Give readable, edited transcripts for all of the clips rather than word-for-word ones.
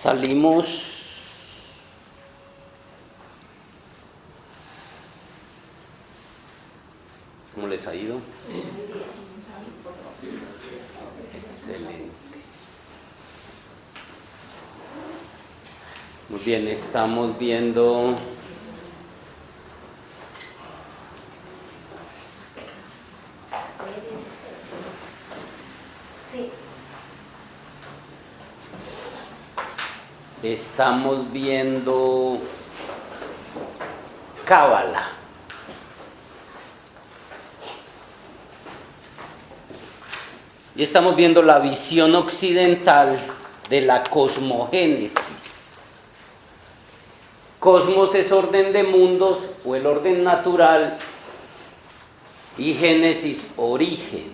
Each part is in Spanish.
salimos ¿cómo les ha ido? Excelente. Muy bien, estamos viendo Cábala. Y estamos viendo la visión occidental de la cosmogénesis. Cosmos es orden de mundos o el orden natural y génesis origen.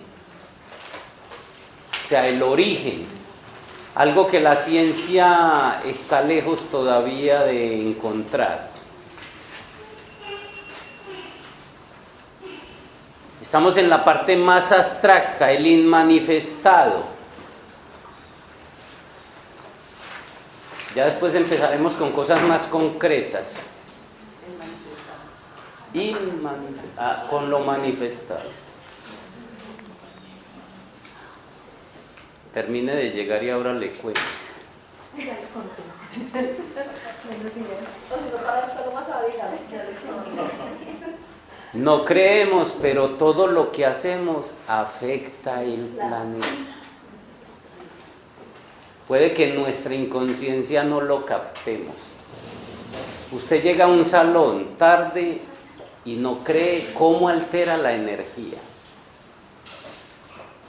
O sea, el origen, algo que la ciencia está lejos todavía de encontrar. Estamos en la parte más abstracta, el inmanifestado. Ya después empezaremos con cosas más concretas. Con lo manifestado. Termine de llegar y ahora le cuento. No creemos, pero todo lo que hacemos afecta el planeta. Puede que en nuestra inconsciencia no lo captemos. Usted llega a un salón tarde y no cree cómo altera la energía.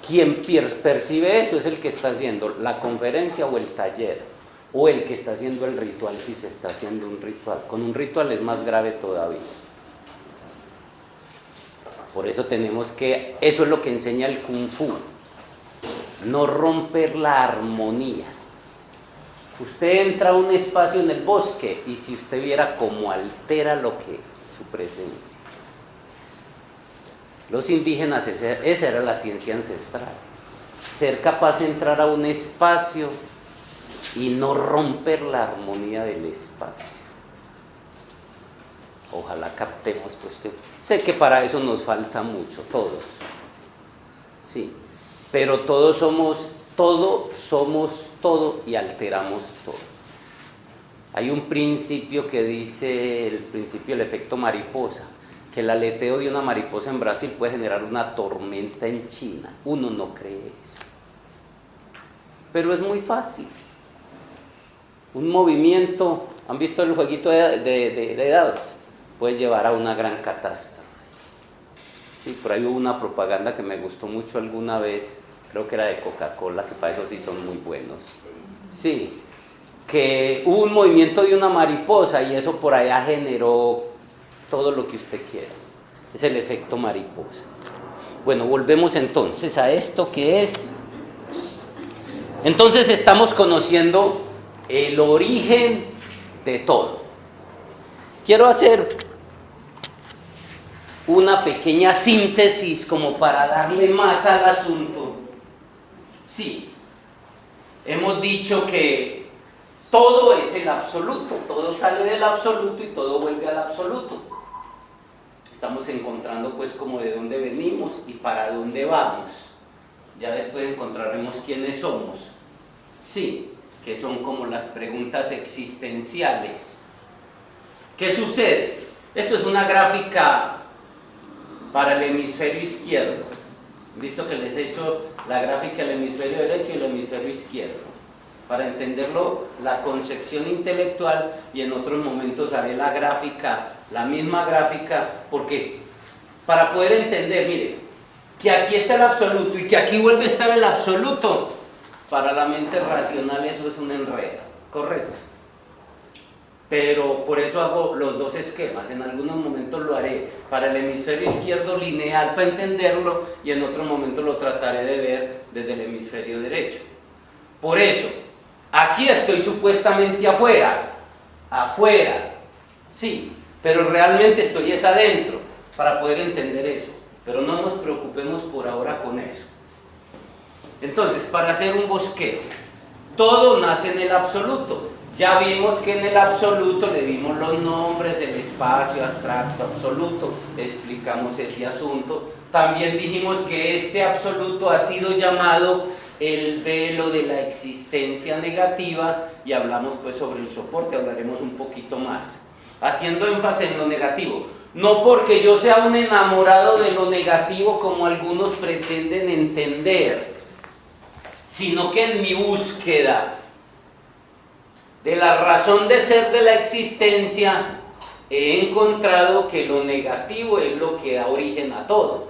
Quien percibe eso es el que está haciendo la conferencia o el taller, o el que está haciendo el ritual, si se está haciendo un ritual. Con un ritual es más grave todavía. Por eso tenemos que, eso es lo que enseña el Kung Fu, no romper la armonía. Usted entra a un espacio en el bosque y si usted viera cómo altera su presencia. Los indígenas, esa era la ciencia ancestral, ser capaz de entrar a un espacio y no romper la armonía del espacio. Ojalá captemos, pues que sé que para eso nos falta mucho, todos, sí, pero todos somos todo y alteramos todo. Hay un principio que dice, el principio del efecto mariposa, que el aleteo de una mariposa en Brasil puede generar una tormenta en China. Uno no cree eso, pero es muy fácil. Un movimiento, ¿han visto el jueguito de dados? Puede llevar a una gran catástrofe. Sí, por ahí hubo una propaganda que me gustó mucho alguna vez, creo que era de Coca-Cola, que para eso sí son muy buenos. Sí, que hubo un movimiento de una mariposa y eso por allá generó todo lo que usted quiera. Es el efecto mariposa. Bueno, volvemos entonces a esto que es. Entonces estamos conociendo el origen de todo. Quiero hacer una pequeña síntesis como para darle más al asunto. Sí, hemos dicho que todo es el absoluto, todo sale del absoluto y todo vuelve al absoluto. Estamos encontrando pues como de dónde venimos y para dónde vamos. Ya después encontraremos quiénes somos. Sí, que son como las preguntas existenciales. ¿Qué sucede? Esto es una gráfica para el hemisferio izquierdo. Visto que les he hecho la gráfica del hemisferio derecho y el hemisferio izquierdo. Para entenderlo, la concepción intelectual, y en otros momentos haré la gráfica, la misma gráfica, porque para poder entender, mire, que aquí está el absoluto y que aquí vuelve a estar el absoluto, para la mente racional eso es un enredo, correcto. Pero por eso hago los dos esquemas, en algunos momentos lo haré para el hemisferio izquierdo lineal para entenderlo y en otro momento lo trataré de ver desde el hemisferio derecho. Por eso, aquí estoy supuestamente afuera, sí, pero realmente estoy es adentro para poder entender eso, pero no nos preocupemos por ahora con eso. Entonces, para hacer un bosqueo, todo nace en el absoluto. Ya vimos que en el absoluto le dimos los nombres del espacio abstracto absoluto, explicamos ese asunto. También dijimos que este absoluto ha sido llamado el velo de la existencia negativa y hablamos pues sobre el soporte, hablaremos un poquito más, haciendo énfasis en lo negativo. No porque yo sea un enamorado de lo negativo como algunos pretenden entender, sino que en mi búsqueda de la razón de ser de la existencia he encontrado que lo negativo es lo que da origen a todo.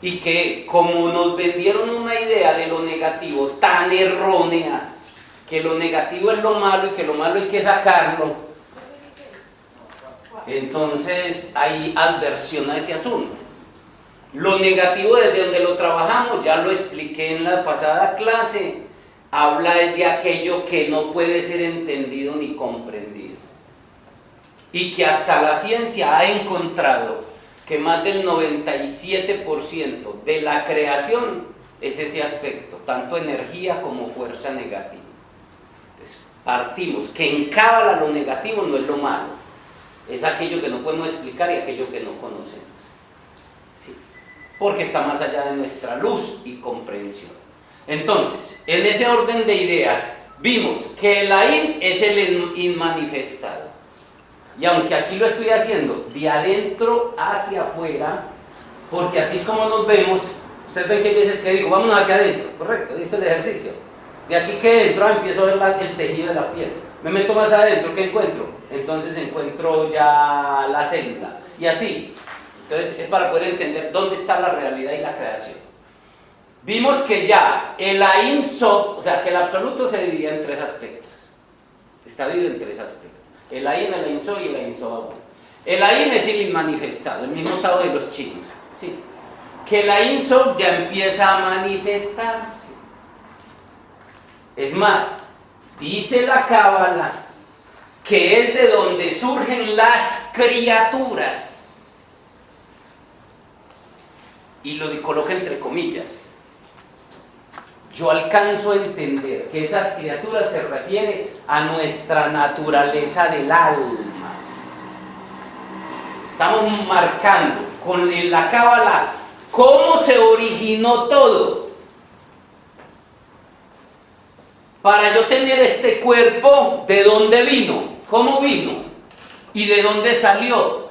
Y que como nos vendieron una idea de lo negativo tan errónea, que lo negativo es lo malo y que lo malo hay que sacarlo, entonces hay adversión a ese asunto. Lo negativo desde donde lo trabajamos, ya lo expliqué en la pasada clase, habla de aquello que no puede ser entendido ni comprendido. Y que hasta la ciencia ha encontrado que más del 97% de la creación es ese aspecto, tanto energía como fuerza negativa. Entonces, partimos que en Cábala lo negativo no es lo malo, es aquello que no podemos explicar y aquello que no conocemos, ¿sí? Porque está más allá de nuestra luz y comprensión. Entonces, en ese orden de ideas, vimos que el Ain es el inmanifestado. Y aunque aquí lo estoy haciendo de adentro hacia afuera, porque así es como nos vemos, ustedes ven que hay veces que digo, vámonos hacia adentro, correcto, ¿viste el ejercicio? De aquí que entro, empiezo a ver el tejido de la piel. Me meto más adentro, ¿qué encuentro? Entonces encuentro ya la célula. Y así. Entonces es para poder entender dónde está la realidad y la creación. Vimos que ya el Ain Sof, o sea que el absoluto se dividía en tres aspectos. Está dividido en tres aspectos. El Ain, el Ain Sof y el Ain Sof. El Ain es el inmanifestado, el mismo estado de los chinos. ¿Sí? Que el Ain Sof ya empieza a manifestarse. Es más, dice la Cábala que es de donde surgen las criaturas. Y lo coloca entre comillas. Yo alcanzo a entender que esas criaturas se refieren a nuestra naturaleza del alma. Estamos marcando con la Cábala cómo se originó todo. Para yo tener este cuerpo, ¿de dónde vino? ¿Cómo vino? ¿Y de dónde salió?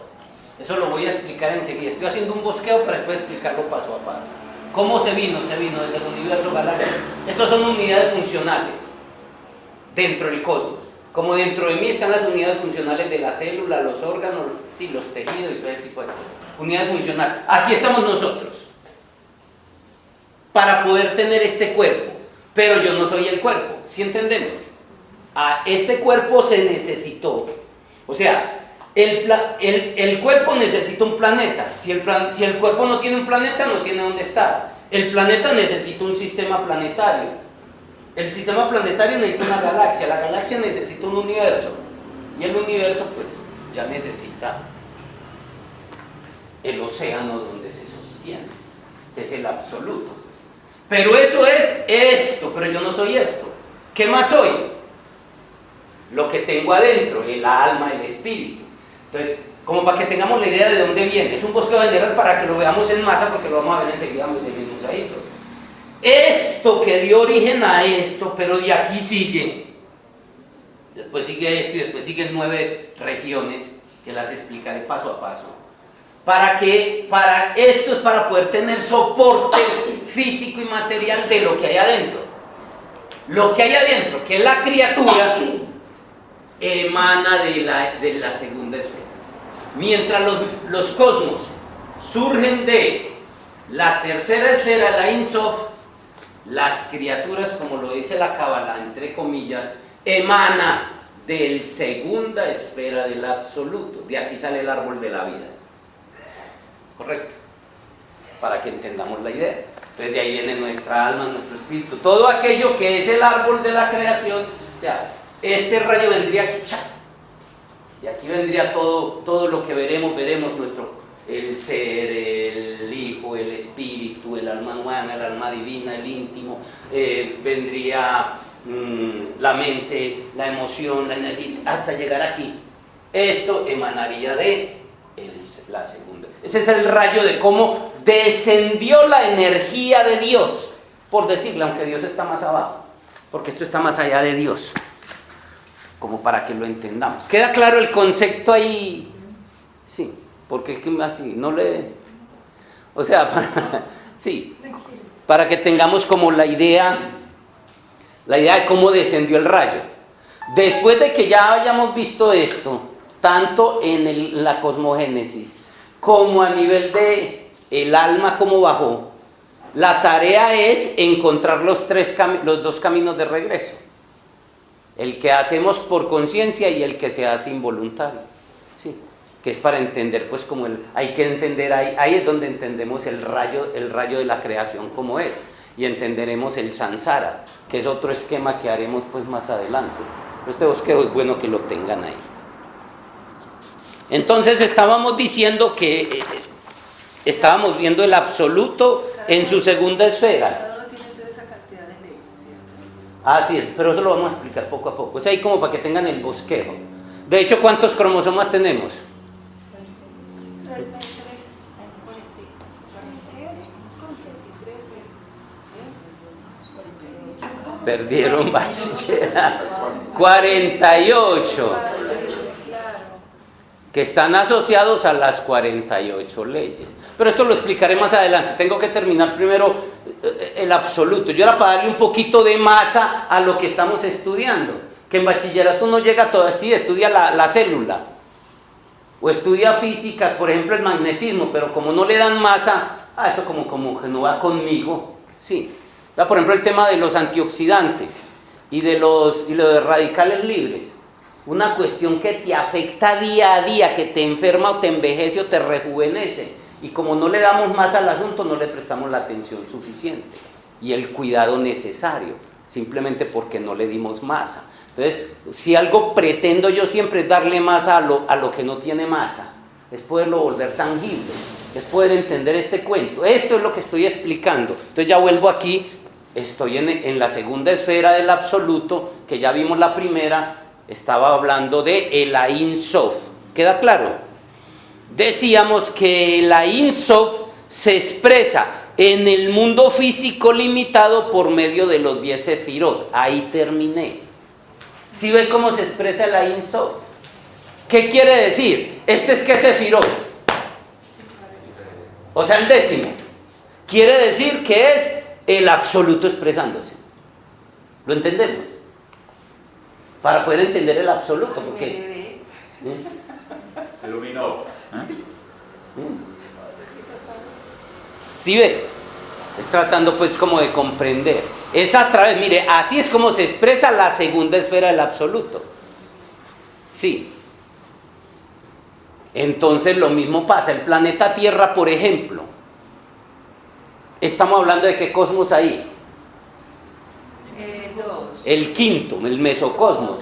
Eso lo voy a explicar enseguida. Estoy haciendo un bosqueo para después explicarlo paso a paso. ¿Cómo se vino? Se vino desde el universo galáctico. Estas son unidades funcionales dentro del cosmos. Como dentro de mí están las unidades funcionales de la célula, los órganos, sí, los tejidos y todo ese tipo de cosas. Unidades funcionales. Aquí estamos nosotros para poder tener este cuerpo. Pero yo no soy el cuerpo, ¿sí entendemos? A este cuerpo se necesitó. O sea, el cuerpo necesita un planeta. Si el cuerpo no tiene un planeta, no tiene dónde estar. El planeta necesita un sistema planetario. El sistema planetario necesita una galaxia. La galaxia necesita un universo. Y el universo, pues, ya necesita el océano donde se sostiene, que es el absoluto. Pero eso es esto, pero yo no soy esto. ¿Qué más soy? Lo que tengo adentro, el alma, el espíritu. Entonces, como para que tengamos la idea de dónde viene, es un bosqueo general para que lo veamos en masa, porque lo vamos a ver enseguida en el mismo mosaico. Esto que dio origen a esto, pero de aquí sigue. Después sigue esto y después siguen 9 regiones que las explicaré paso a paso. Para esto es para poder tener soporte físico y material de lo que hay adentro. Lo que hay adentro, que es la criatura, emana de la segunda esfera. Mientras los cosmos surgen de la tercera esfera, la Ein Sof, las criaturas, como lo dice la Cábala, entre comillas, emana de la segunda esfera del absoluto. De aquí sale el árbol de la vida. Correcto, para que entendamos la idea. Entonces de ahí viene nuestra alma, nuestro espíritu, todo aquello que es el árbol de la creación. O sea, este rayo vendría aquí, y aquí vendría todo lo que veremos el ser, el hijo, el espíritu, el alma humana, el alma divina, el íntimo, vendría la mente, la emoción, la energía, hasta llegar aquí. Esto emanaría de la segunda. Ese es el rayo de cómo descendió la energía de Dios, por decirle, aunque Dios está más abajo, porque esto está más allá de Dios, como para que lo entendamos. ¿Queda claro el concepto ahí? Sí, porque así no le... O sea, sí, para que tengamos como la idea de cómo descendió el rayo. Después de que ya hayamos visto esto, tanto en la cosmogénesis como a nivel de el alma como bajó, la tarea es encontrar los dos caminos de regreso. El que hacemos por conciencia y el que se hace involuntario. Sí, que es para entender, pues como hay que entender, ahí es donde entendemos el rayo de la creación como es. Y entenderemos el samsara, que es otro esquema que haremos pues más adelante. Este bosquejo es bueno que lo tengan ahí. Entonces estábamos diciendo que estábamos viendo el absoluto en su segunda esfera. Cada uno tiene toda esa cantidad de leyes, ¿cierto? Así es, pero eso lo vamos a explicar poco a poco. Es ahí como para que tengan el bosquejo. De hecho, ¿cuántos cromosomas tenemos? 33, 43, Perdieron bachillerato. 48. Que están asociados a las 48 leyes. Pero esto lo explicaré más adelante. Tengo que terminar primero el absoluto. Yo era para darle un poquito de masa a lo que estamos estudiando. Que en bachillerato no llega todo así, estudia la célula. O estudia física, por ejemplo el magnetismo, pero como no le dan masa, eso como que no va conmigo. Sí. Por ejemplo el tema de los antioxidantes y de los radicales libres. Una cuestión que te afecta día a día, que te enferma o te envejece o te rejuvenece. Y como no le damos más al asunto, no le prestamos la atención suficiente y el cuidado necesario, simplemente porque no le dimos masa. Entonces, si algo pretendo yo siempre es darle masa a lo que no tiene masa, es poderlo volver tangible, es poder entender este cuento. Esto es lo que estoy explicando. Entonces ya vuelvo aquí, estoy en la segunda esfera del absoluto, que ya vimos la primera. Estaba hablando de el Ein Sof. ¿Queda claro? Decíamos que el Ein Sof se expresa en el mundo físico limitado por medio de los 10 sefirot. Ahí terminé. ¿Sí ven cómo se expresa el Ein Sof? ¿Qué quiere decir? Este es que sefirot. O sea, el décimo. Quiere decir que es el absoluto expresándose. ¿Lo entendemos? Para poder entender el absoluto, porque iluminó. ¿Sí ve? Es tratando pues como de comprender. Es a través, mire, así es como se expresa la segunda esfera del absoluto. Sí. Entonces lo mismo pasa. El planeta Tierra, por ejemplo. Estamos hablando de qué cosmos ahí. El quinto, el mesocosmos.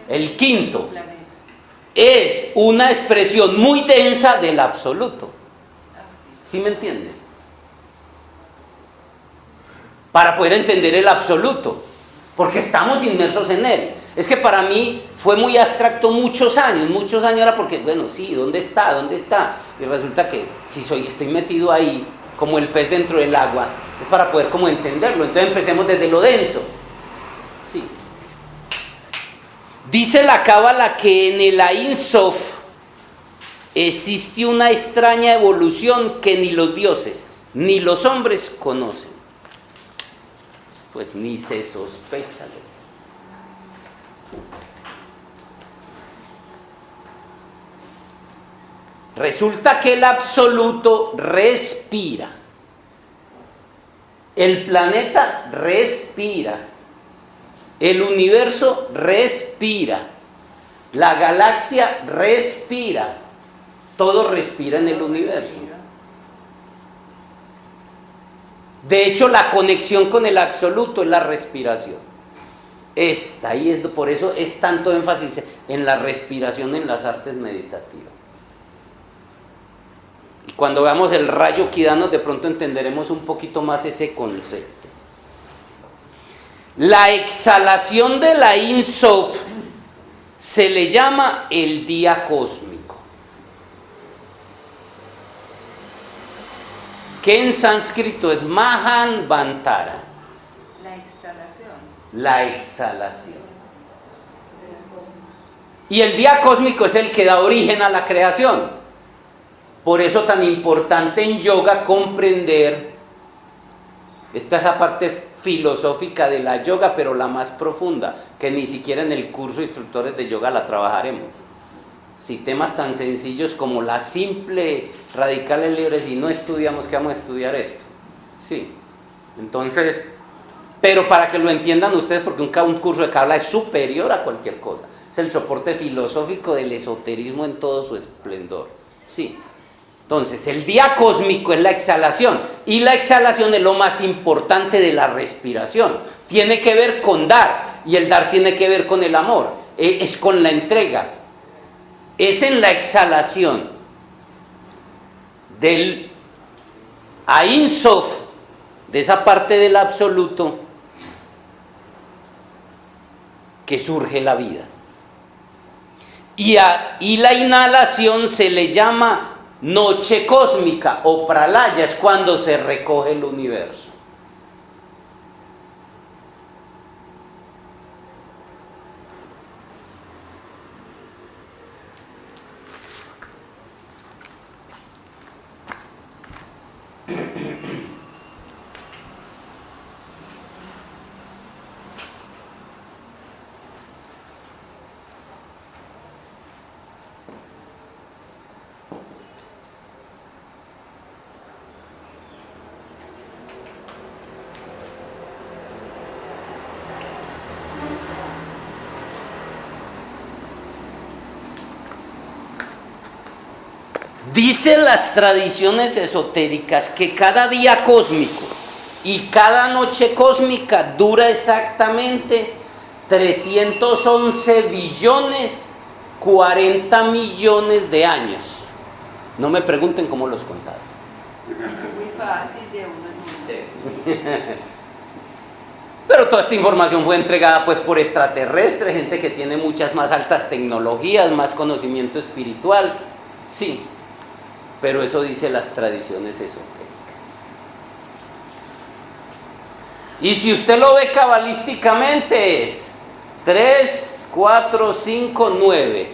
El quinto es una expresión muy densa del absoluto. ¿Sí me entiende? Para poder entender el absoluto, porque estamos inmersos en él. Es que para mí fue muy abstracto muchos años era porque, bueno, sí, ¿dónde está? ¿Dónde está? Y resulta que si estoy metido ahí, como el pez dentro del agua, es para poder como entenderlo. Entonces empecemos desde lo denso. Sí. Dice la Cábala que en el Ein Sof existe una extraña evolución que ni los dioses ni los hombres conocen. Pues ni se sospecha. Resulta que el absoluto respira. El planeta respira. El universo respira. La galaxia respira. Todo respira en el universo. De hecho, la conexión con el absoluto es la respiración. Por eso es tanto énfasis en la respiración en las artes meditativas. Y cuando veamos el rayo Kidanos, de pronto entenderemos un poquito más ese concepto. La exhalación de la Ein Sof se le llama el día cósmico, que en sánscrito es Mahanvantara. La exhalación. La exhalación. Y el día cósmico es el que da origen a la creación. Por eso tan importante en yoga comprender, esta es la parte filosófica de la yoga, pero la más profunda, que ni siquiera en el curso de instructores de yoga la trabajaremos. Si temas tan sencillos como la simple radicales libres, si no estudiamos, ¿qué vamos a estudiar esto? Sí. Entonces, pero para que lo entiendan ustedes, porque un curso de Kabbalah es superior a cualquier cosa. Es el soporte filosófico del esoterismo en todo su esplendor. Sí. Entonces, el día cósmico es la exhalación, y la exhalación es lo más importante de la respiración. Tiene que ver con dar, y el dar tiene que ver con el amor, es con la entrega. Es en la exhalación del Ein Sof, de esa parte del absoluto, que surge la vida. Y la inhalación se le llama noche cósmica o pralaya, es cuando se recoge el universo. Dicen las tradiciones esotéricas que cada día cósmico y cada noche cósmica dura exactamente 311 billones 40 millones de años. No me pregunten cómo los contaron. Muy fácil de uno en uno. Pero toda esta información fue entregada pues por extraterrestres, gente que tiene muchas más altas tecnologías, más conocimiento espiritual. Sí. Pero eso dice las tradiciones esotéricas. Y si usted lo ve cabalísticamente es 3, 4, 5, 9.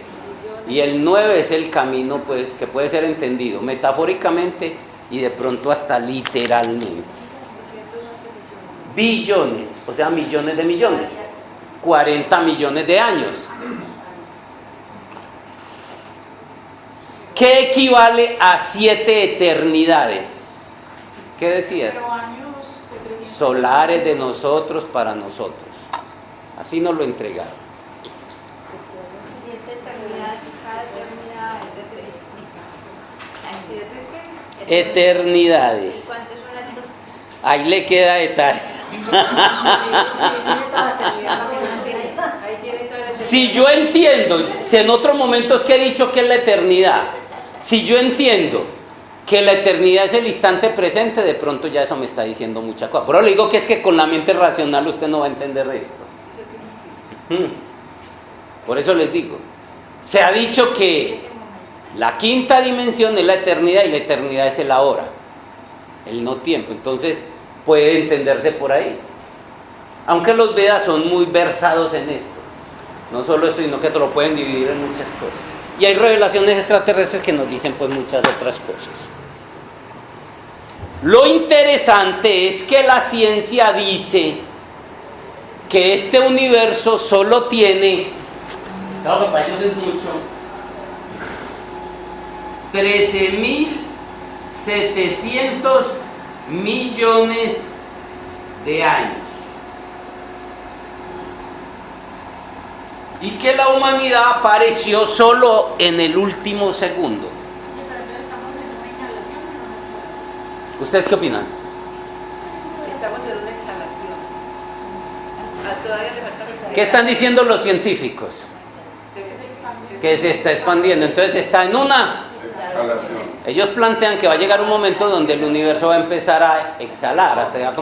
Y el 9 es el camino pues que puede ser entendido metafóricamente y de pronto hasta literalmente. 211 Billones, o sea, millones de millones. 40 millones de años. ¿Qué equivale a 7 eternidades? ¿Qué decías? Solares de nosotros para nosotros. Así nos lo entregaron. 7 eternidades y cada eternidad es de 3. ¿7 qué? Eternidades. ¿Cuánto es una eternidad? Ahí le queda de tarea. Ahí tiene toda la Si yo entiendo, si en otros momentos que he dicho que es la eternidad, si yo entiendo que la eternidad es el instante presente, de pronto ya eso me está diciendo mucha cosa. Pero le digo que es que con la mente racional usted no va a entender esto. Por eso les digo, se ha dicho que la quinta dimensión es la eternidad y la eternidad es el ahora, el no tiempo. Entonces puede entenderse por ahí. Aunque los Vedas son muy versados en esto. No solo esto, sino que te lo pueden dividir en muchas cosas. Y hay revelaciones extraterrestres que nos dicen pues muchas otras cosas. Lo interesante es que la ciencia dice que este universo solo tiene, claro que para ellos es mucho, 13.700 millones de años. Y que la humanidad apareció solo en el último segundo. ¿Ustedes qué opinan? Estamos en una exhalación. Todavía le falta. ¿Qué están diciendo los científicos? Que se está expandiendo. Entonces está en una Exhalación. Ellos plantean que va a llegar un momento donde el universo va a empezar a exhalar, hasta ya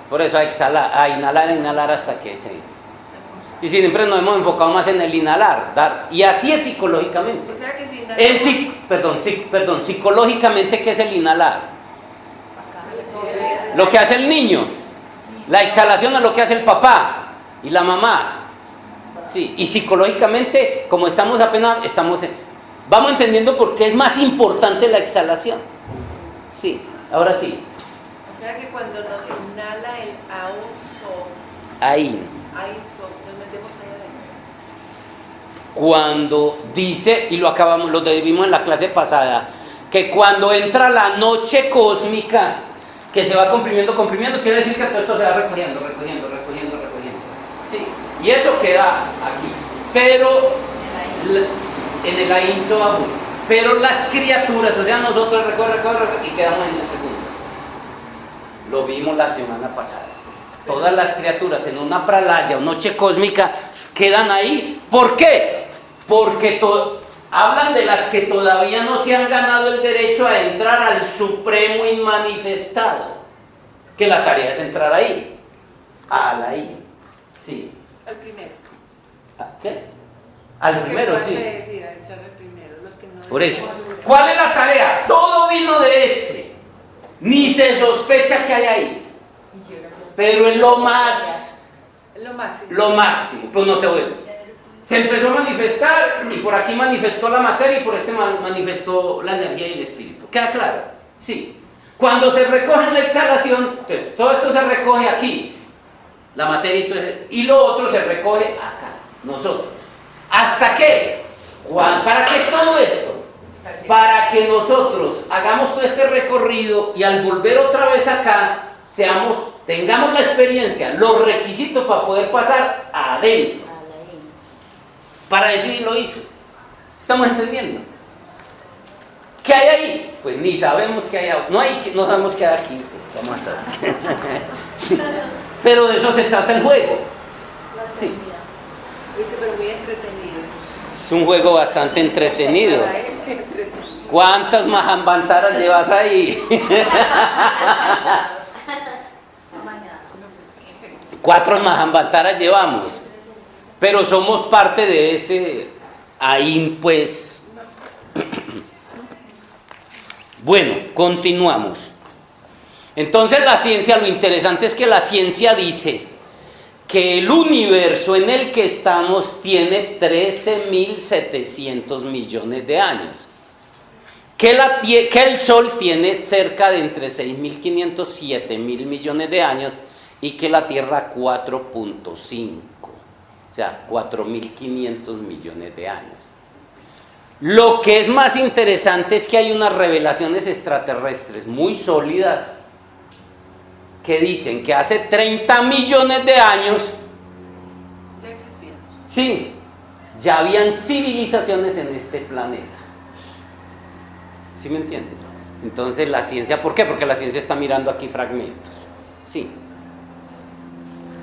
por eso a exhalar, a inhalar hasta que se... Y siempre nos hemos enfocado más en el inhalar, dar, y así es psicológicamente. O sea que si Perdón, psicológicamente, ¿qué es el inhalar? Lo que hace el niño. La exhalación es lo que hace el papá y la mamá. Sí, y psicológicamente, como vamos entendiendo por qué es más importante la exhalación. Sí, ahora sí. O sea que cuando nos inhala el aun-so, Ahí. nos metemos ahí adentro. Cuando dice, y lo vimos en la clase pasada, que cuando entra la noche cósmica, que se va comprimiendo, quiere decir que todo esto se va recogiendo. Sí, y eso queda aquí. Pero en el Ain Sohabul. Pero las criaturas, o sea, nosotros recorre y quedamos en el segundo. Lo vimos la semana pasada. Todas las criaturas en una pralaya o noche cósmica quedan ahí. ¿Por qué? Porque hablan de las que todavía no se han ganado el derecho a entrar al supremo inmanifestado. Que la tarea es entrar ahí. Ahí. Sí. Al primero. ¿Qué? Al primero, sí. Decir, a entrar al primero, los que no. Por eso. ¿Cuál es la tarea? Todo vino de este. Ni se sospecha que hay ahí. Pero es lo máximo. Lo máximo. Pues no se vuelve. Se empezó a manifestar y por aquí manifestó la materia y por este manifestó la energía y el espíritu. ¿Queda claro? Sí. Cuando se recoge en la exhalación, entonces, todo esto se recoge aquí. La materia y lo otro se recoge acá. Nosotros. ¿Hasta qué? ¿Para qué es todo esto? Para que nosotros hagamos todo este recorrido y al volver otra vez acá, tengamos la experiencia, los requisitos para poder pasar adentro. Para eso lo hizo. ¿Estamos entendiendo? ¿Qué hay ahí? Pues ni sabemos qué hay ahí. No sabemos qué hay aquí. Pues vamos a saber. Sí. Pero de eso se trata el juego. Sí. Pero muy entretenido. Es un juego bastante entretenido. ¿Cuántas mahambantaras llevas ahí? 4 mahambantaras llevamos. Pero somos parte de ese ahí, pues. Bueno, continuamos. Entonces la ciencia, lo interesante es que la ciencia dice que el universo en el que estamos tiene 13.700 millones de años. Que el Sol tiene cerca de entre 6.500 y 7.000 millones de años y que la Tierra 4.5. O sea, 4.500 millones de años. Lo que es más interesante es que hay unas revelaciones extraterrestres muy sólidas que dicen que hace 30 millones de años ya existían. Sí, ya habían civilizaciones en este planeta. ¿Sí me entienden? Entonces la ciencia, ¿por qué? Porque la ciencia está mirando aquí fragmentos. Sí.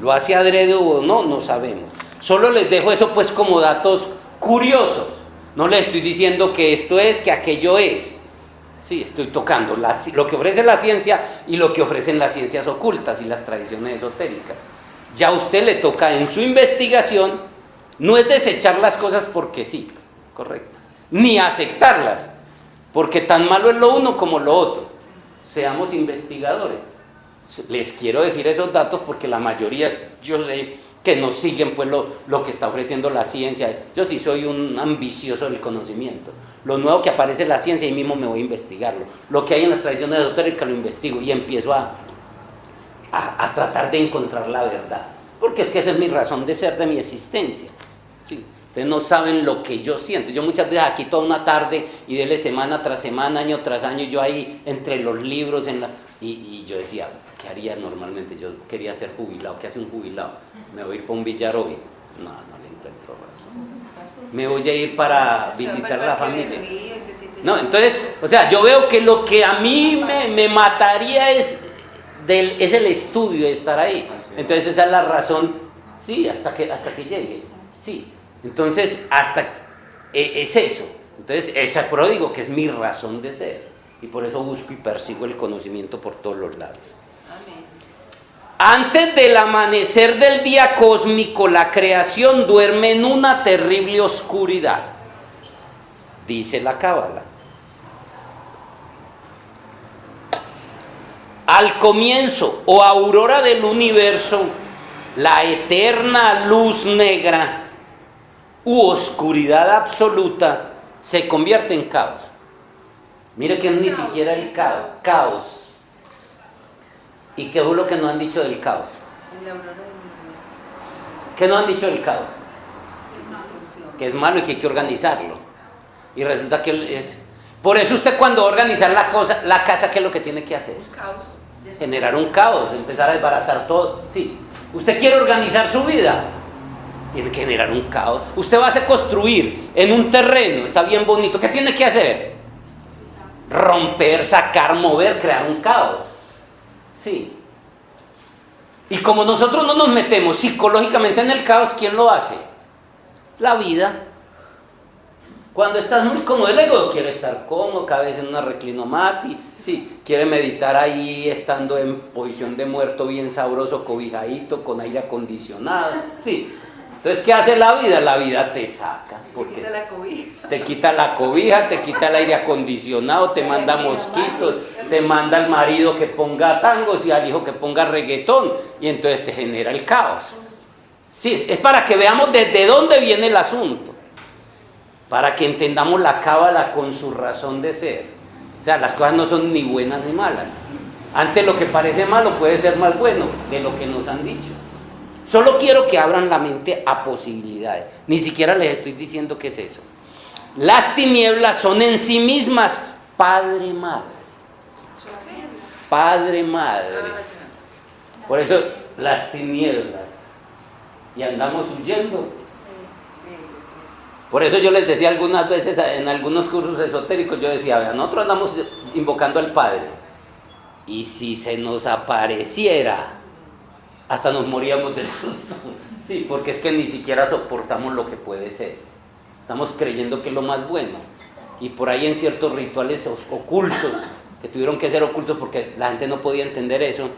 ¿Lo hace adrede o no? No sabemos. Solo les dejo eso pues como datos curiosos. No les estoy diciendo que esto es, que aquello es. Sí, estoy tocando lo que ofrece la ciencia y lo que ofrecen las ciencias ocultas y las tradiciones esotéricas. Ya a usted le toca en su investigación, no es desechar las cosas porque sí, correcto, ni aceptarlas, porque tan malo es lo uno como lo otro. Seamos investigadores. Les quiero decir esos datos porque la mayoría, yo sé que no siguen pues lo que está ofreciendo la ciencia. Yo sí soy un ambicioso del conocimiento. Lo nuevo que aparece en la ciencia, ahí mismo me voy a investigarlo. Lo que hay en las tradiciones esotéricas lo investigo y empiezo a tratar de encontrar la verdad. Porque es que esa es mi razón de ser, de mi existencia. ¿Sí? Ustedes no saben lo que yo siento. Yo muchas veces aquí toda una tarde y dele semana tras semana, año tras año, yo ahí entre los libros y yo decía, ¿qué haría normalmente? Yo quería ser jubilado. ¿Qué hace un jubilado? ¿Me voy a ir para un billar hoy? No le encuentro razón. Me voy a ir para visitar la familia. No, entonces, o sea, yo veo que lo que a mí me mataría es el estudio de estar ahí. Entonces esa es la razón, sí, hasta que llegue. Sí. Entonces, es eso. Entonces, esa por eso digo que es mi razón de ser. Y por eso busco y persigo el conocimiento por todos los lados. Amén. Antes del amanecer del día cósmico, la creación duerme en una terrible oscuridad, dice la Cábala. Al comienzo o aurora del universo, la eterna luz negra u oscuridad absoluta se convierte en caos. Mire que ni siquiera el caos. ¿Y qué es lo que nos han dicho del caos? En la aurora del universo. ¿Qué nos han dicho del caos? Es destrucción. Que es malo y que hay que organizarlo. Y resulta que es... Por eso usted cuando va a organizar la casa, ¿qué es lo que tiene que hacer? Un caos. Generar un caos, empezar a desbaratar todo. Sí. ¿Usted quiere organizar su vida? Tiene que generar un caos. Usted va a construir en un terreno, está bien bonito. ¿Qué tiene que hacer? Romper, sacar, mover, crear un caos. Sí. Y como nosotros no nos metemos psicológicamente en el caos, ¿quién lo hace? La vida. Cuando estás muy cómodo, el ego quiere estar cómodo, cada vez en una reclinomati, sí, quiere meditar ahí estando en posición de muerto bien sabroso, cobijadito, con aire acondicionado, sí. Entonces, ¿qué hace la vida? La vida te saca. Te quita la cobija. Te quita la cobija, te quita el aire acondicionado, te manda mosquitos, te manda al marido que ponga tangos y al hijo que ponga reggaetón, y entonces te genera el caos. Sí, es para que veamos desde dónde viene el asunto, para que entendamos la Cábala con su razón de ser. O sea, las cosas no son ni buenas ni malas. Antes lo que parece malo puede ser más bueno de lo que nos han dicho. Solo quiero que abran la mente a posibilidades. Ni siquiera les estoy diciendo qué es eso. Las tinieblas son en sí mismas padre, madre. Padre, madre. Por eso las tinieblas. Y andamos huyendo. Por eso yo les decía algunas veces en algunos cursos esotéricos, yo decía, vean, nosotros andamos invocando al Padre. Y si se nos apareciera, hasta nos moríamos del susto. Sí, porque es que ni siquiera soportamos lo que puede ser. Estamos creyendo que es lo más bueno. Y por ahí en ciertos rituales ocultos, que tuvieron que ser ocultos porque la gente no podía entender eso,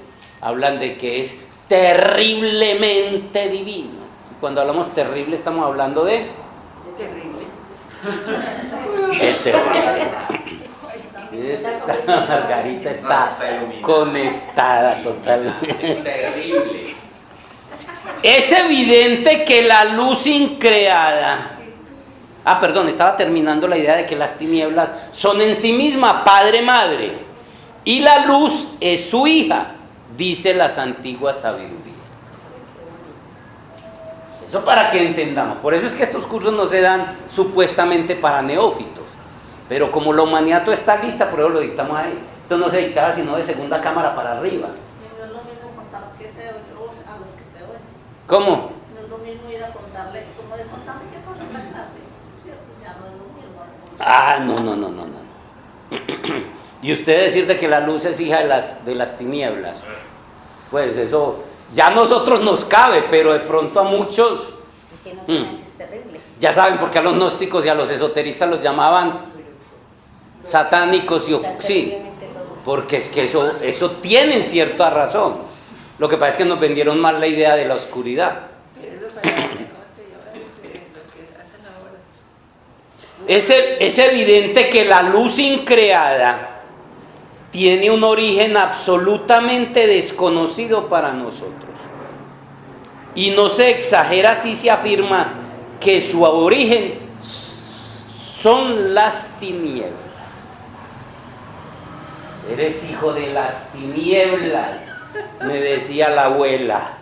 hablan de que es terriblemente divino. Y cuando hablamos terrible estamos hablando de... Terrible. Es terrible. Margarita está conectada totalmente. Es terrible. Es evidente que la luz increada... estaba terminando la idea de que las tinieblas son en sí misma padre, madre. Y la luz es su hija, dice las antiguas sabidurías. Eso para que entendamos. Por eso es que estos cursos no se dan supuestamente para neófitos. Pero como la humanidad toda está lista, por eso lo dictamos ahí. Esto no se dictaba sino de segunda cámara para arriba. No es lo mismo contar lo que se oye a lo que se oye. ¿Cómo? No es lo mismo ir a contarle, como de contarme qué pasó en la clase, ¿cierto? Ya no es lo mismo. No. Y usted decir de que la luz es hija de las tinieblas. Pues eso, ya a nosotros nos cabe, pero de pronto a muchos... Si no crean que es terrible. Ya saben por qué a los gnósticos y a los esoteristas los llamaban satánicos y sí, porque es que eso tienen cierta razón. Lo que pasa es que nos vendieron mal la idea de la oscuridad. Pero es lo para lo que hacen ahora. Es evidente que la luz increada tiene un origen absolutamente desconocido para nosotros. Y no se exagera si se afirma que su origen son las tinieblas. Eres hijo de las tinieblas, me decía la abuela.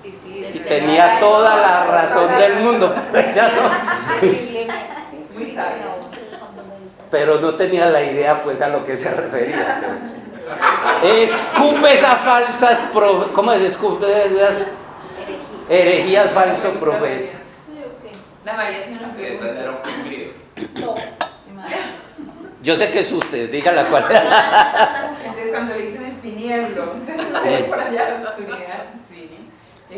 Y sí, Y tenía toda la razón del mundo, pero ya no. muy sabio. Pero no tenía la idea pues a lo que se refería. Escupe esas falsas, ¿cómo es? Escupe esas herejías falso profeta. La María tiene una Esa pregunta. era un cumplido. No. Yo sé que es usted, dígala cuál. Entonces cuando le dicen el tinieblo, entonces por allá la oscuridad, sí.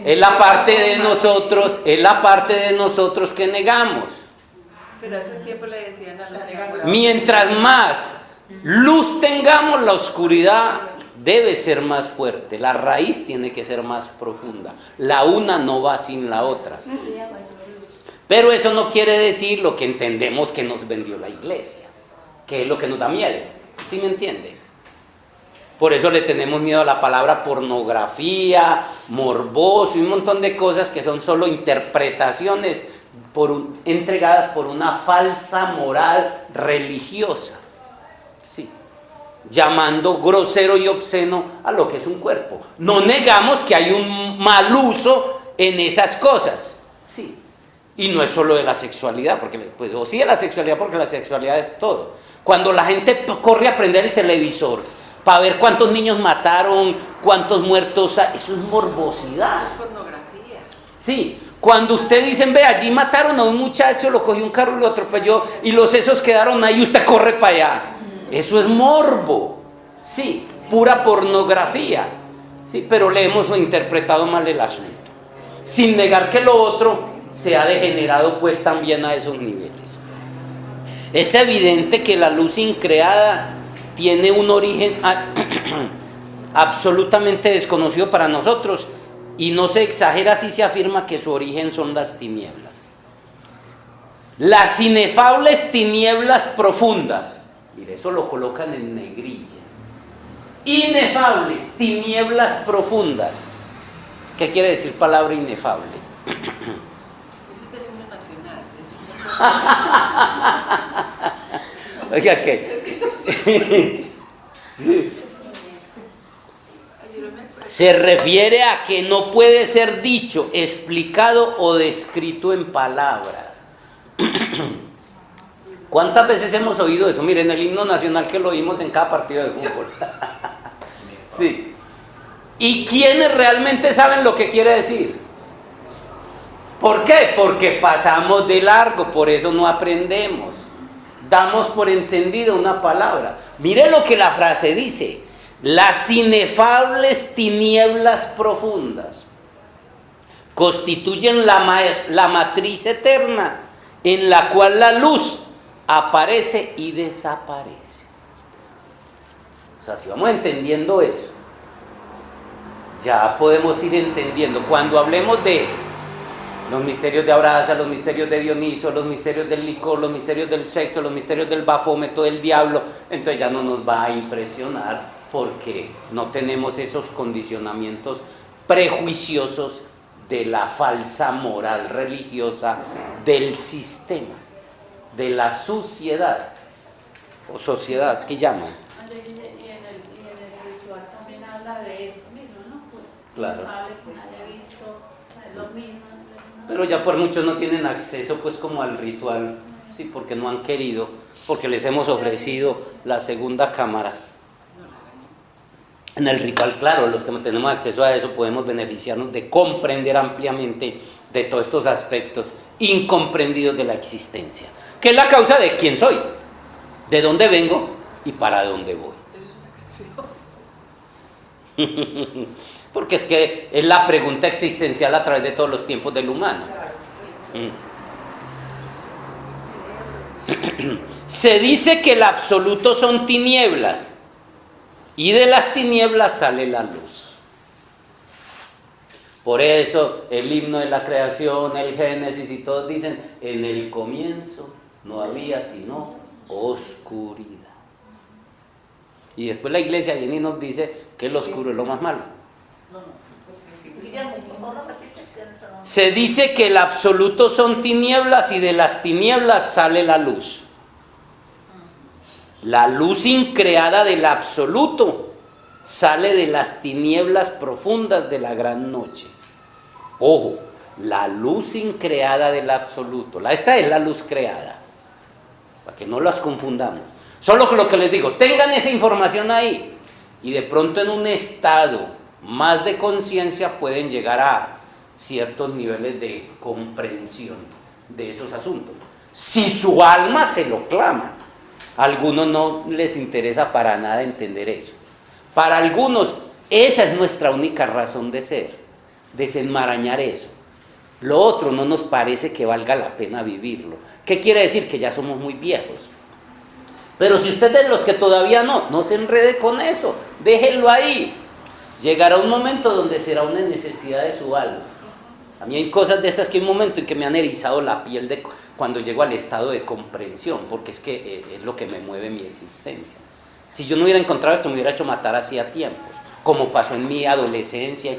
Es la parte de nosotros que negamos. Pero hace un tiempo le decían a los enamorados. Mientras más luz tengamos, la oscuridad debe ser más fuerte, la raíz tiene que ser más profunda, la una no va sin la otra. Pero eso no quiere decir lo que entendemos que nos vendió la iglesia, que es lo que nos da miedo, ¿sí me entiende? Por eso le tenemos miedo a la palabra pornografía, morboso y un montón de cosas que son solo interpretaciones entregadas por una falsa moral religiosa, sí, llamando grosero y obsceno a lo que es un cuerpo. No negamos que hay un mal uso en esas cosas, sí, y no es solo de la sexualidad, porque pues o sí de la sexualidad, porque la sexualidad es todo. Cuando la gente corre a prender el televisor para ver cuántos niños mataron, cuántos muertos hay, eso es morbosidad. Eso es pornografía. Sí, cuando usted dicen, ve, allí mataron a un muchacho, lo cogió un carro y lo atropelló, y los sesos quedaron ahí, usted corre para allá. Eso es morbo, sí, pura pornografía, sí, pero le hemos interpretado mal el asunto, sin negar que lo otro se ha degenerado pues también a esos niveles. Es evidente que la luz increada tiene un origen absolutamente desconocido para nosotros, y no se exagera si se afirma que su origen son las tinieblas. Las inefables tinieblas profundas, mire, eso lo colocan en negrilla. Inefables tinieblas profundas. ¿Qué quiere decir palabra inefable? Eso es del himno nacional. Oiga, ¿qué? Se refiere a que no puede ser dicho, explicado o descrito en palabras. ¿Cuántas veces hemos oído eso? Miren, el himno nacional que lo oímos en cada partido de fútbol. Sí. ¿Y quiénes realmente saben lo que quiere decir? ¿Por qué? Porque pasamos de largo, por eso no aprendemos. Damos por entendida una palabra. Mire lo que la frase dice: las inefables tinieblas profundas constituyen la matriz eterna en la cual la luz aparece y desaparece. O sea, si vamos entendiendo eso, ya podemos ir entendiendo. Cuando hablemos de los misterios de Abraza, los misterios de Dioniso, los misterios del licor, los misterios del sexo, los misterios del bafómetro, del diablo, entonces ya no nos va a impresionar, porque no tenemos esos condicionamientos prejuiciosos de la falsa moral religiosa del sistema, de la suciedad o sociedad que llaman. Y en el ritual también habla de esto mismo, ¿no? Pues, Claro. que nadie ha visto, es lo mismo. Pero ya por muchos no tienen acceso pues como al ritual, sí, porque no han querido, porque les hemos ofrecido la segunda cámara. En el ritual, claro, los que no tenemos acceso a eso podemos beneficiarnos de comprender ampliamente de todos estos aspectos incomprendidos de la existencia, que es la causa de quién soy, de dónde vengo y para dónde voy. Porque es que es la pregunta existencial a través de todos los tiempos del humano. Se dice que el absoluto son tinieblas, y de las tinieblas sale la luz. Por eso el himno de la creación, el Génesis y todos dicen: en el comienzo no había sino oscuridad. Y después la iglesia viene y nos dice que el oscuro es lo más malo. Se dice que el absoluto son tinieblas y de las tinieblas sale la luz. La luz increada del absoluto sale de las tinieblas profundas de la gran noche. Ojo, la luz increada del absoluto. Esta es la luz creada, para que no las confundamos. Solo que lo que les digo, tengan esa información ahí, y de pronto en un estado más de conciencia pueden llegar a ciertos niveles de comprensión de esos asuntos. Si su alma se lo clama. A algunos no les interesa para nada entender eso. Para algunos, esa es nuestra única razón de ser, desenmarañar eso. Lo otro no nos parece que valga la pena vivirlo. ¿Qué quiere decir? Que ya somos muy viejos. Pero si usted es de los que todavía no se enrede con eso, déjenlo ahí. Llegará un momento donde será una necesidad de su alma. A mí hay cosas de estas que hay un momento en que me han erizado la piel de cuando llego al estado de comprensión, porque es que es lo que me mueve mi existencia. Si yo no hubiera encontrado esto, me hubiera hecho matar hacía tiempos, como pasó en mi adolescencia,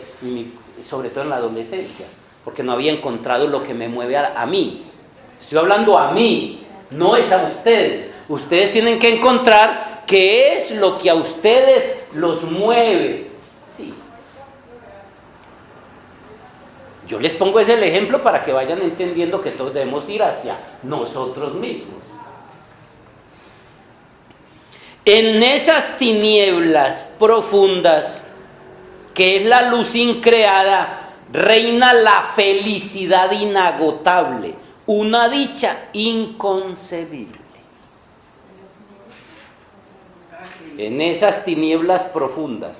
sobre todo en la adolescencia, porque no había encontrado lo que me mueve a mí. Estoy hablando a mí, no es a ustedes. Ustedes tienen que encontrar qué es lo que a ustedes los mueve. Sí. Yo les pongo ese ejemplo para que vayan entendiendo que todos debemos ir hacia nosotros mismos. En esas tinieblas profundas, que es la luz increada, reina la felicidad inagotable, una dicha inconcebible. En esas tinieblas profundas,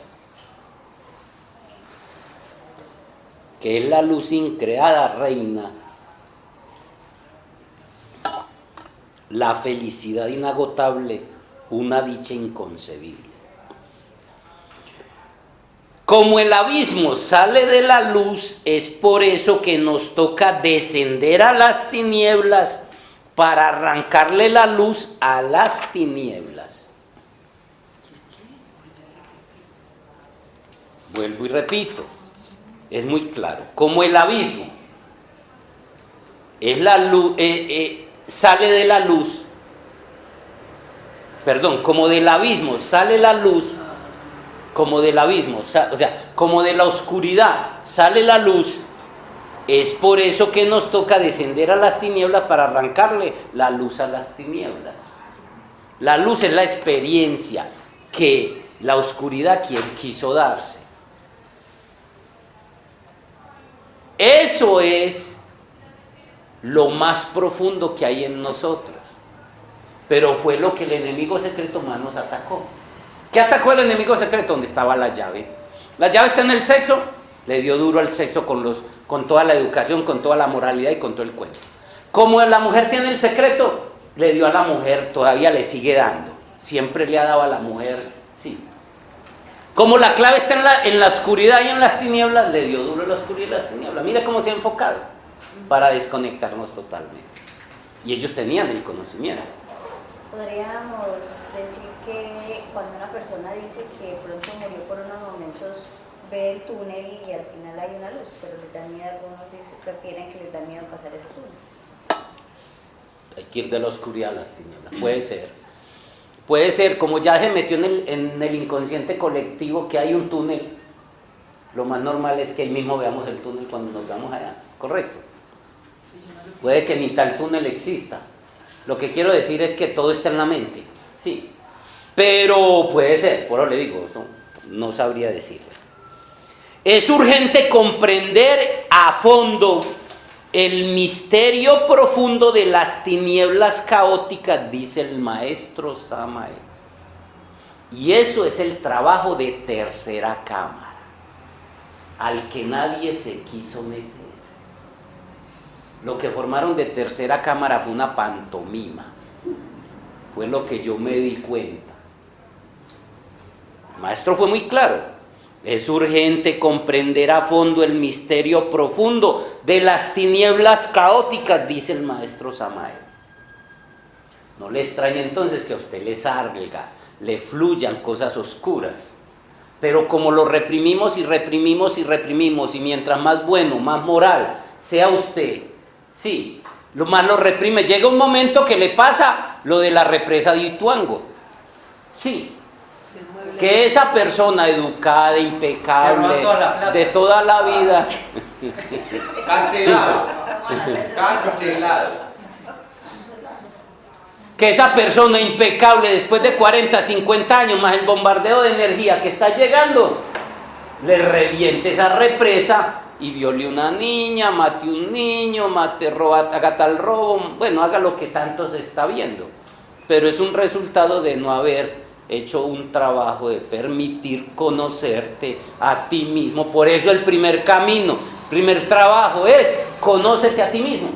que es la luz increada, reina la felicidad inagotable, una dicha inconcebible. Como el abismo sale de la luz, es por eso que nos toca descender a las tinieblas para arrancarle la luz a las tinieblas. Vuelvo y repito, es muy claro. Como el abismo es la luz, sale de la luz, perdón, como del abismo sale la luz, como del abismo, como de la oscuridad sale la luz, es por eso que nos toca descender a las tinieblas para arrancarle la luz a las tinieblas. La luz es la experiencia que la oscuridad quiso darse. Eso es lo más profundo que hay en nosotros. Pero fue lo que el enemigo secreto más nos atacó. ¿Qué atacó el enemigo secreto? Donde estaba la llave. La llave está en el sexo. Le dio duro al sexo con toda la educación, con toda la moralidad y con todo el cuento. Como la mujer tiene el secreto, le dio a la mujer, todavía le sigue dando. Siempre le ha dado a la mujer, sí. Como la clave está en la oscuridad y en las tinieblas, le dio duro a la oscuridad y las tinieblas. Mira cómo se ha enfocado para desconectarnos totalmente. Y ellos tenían el conocimiento. Podríamos decir que cuando una persona dice que pronto murió por unos momentos, ve el túnel y al final hay una luz, pero les da miedo, algunos prefieren que les da miedo pasar ese túnel. Hay que ir de la oscuridad a las tinieblas. Puede ser. Puede ser, como ya se metió en el inconsciente colectivo que hay un túnel, lo más normal es que ahí mismo veamos el túnel cuando nos veamos allá, ¿correcto? Puede que ni tal túnel exista. Lo que quiero decir es que todo está en la mente, sí. Pero puede ser, por eso le digo, eso no sabría decirlo. Es urgente comprender a fondo el misterio profundo de las tinieblas caóticas, dice el maestro Samael. Y eso es el trabajo de tercera cámara, al que nadie se quiso meter. Lo que formaron de tercera cámara fue una pantomima. Fue lo que yo me di cuenta. El maestro fue muy claro. Es urgente comprender a fondo el misterio profundo de las tinieblas caóticas, dice el maestro Samael. No le extraña entonces que a usted le salga, le fluyan cosas oscuras. Pero como lo reprimimos y reprimimos y reprimimos, y mientras más bueno, más moral sea usted, sí, lo más lo reprime. Llega un momento que le pasa lo de la represa de Ituango. Sí. Que esa persona educada, impecable, de toda la vida, cancelado, cancelado. Que esa persona impecable después de 40, 50 años más el bombardeo de energía que está llegando, le reviente esa represa y viole una niña, mate un niño, haga tal robo, bueno, haga lo que tanto se está viendo, pero es un resultado de no haber hecho un trabajo de permitir conocerte a ti mismo. Por eso el primer camino Primer trabajo es conócete a ti mismo.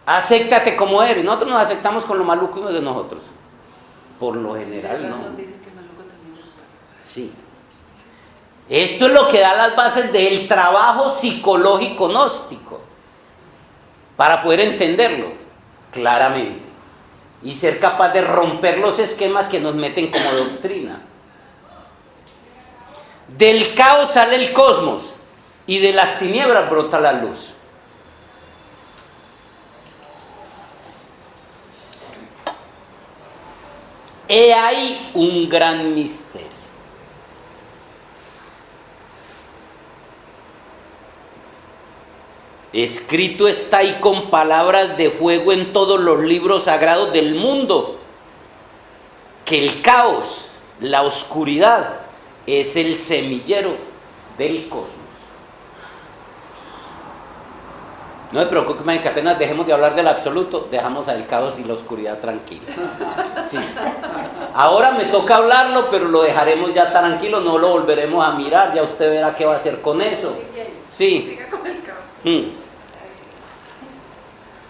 Acéptate como eres. Nosotros nos aceptamos con lo maluco de nosotros. Por lo general, no. Dicen que maluco también es bueno. Sí. Esto es lo que da las bases del trabajo psicológico gnóstico. Para poder entenderlo claramente. Y ser capaz de romper los esquemas que nos meten como doctrina. Del caos sale el cosmos. Y de las tinieblas brota la luz. He ahí un gran misterio. Escrito está ahí con palabras de fuego en todos los libros sagrados del mundo, que el caos, la oscuridad, es el semillero del cosmos. No me preocupen que apenas dejemos de hablar del absoluto, dejamos al caos y la oscuridad tranquila. Sí. Ahora me toca hablarlo, pero lo dejaremos ya tranquilo, no lo volveremos a mirar, ya usted verá qué va a hacer con eso. Sí. Siga con el caos.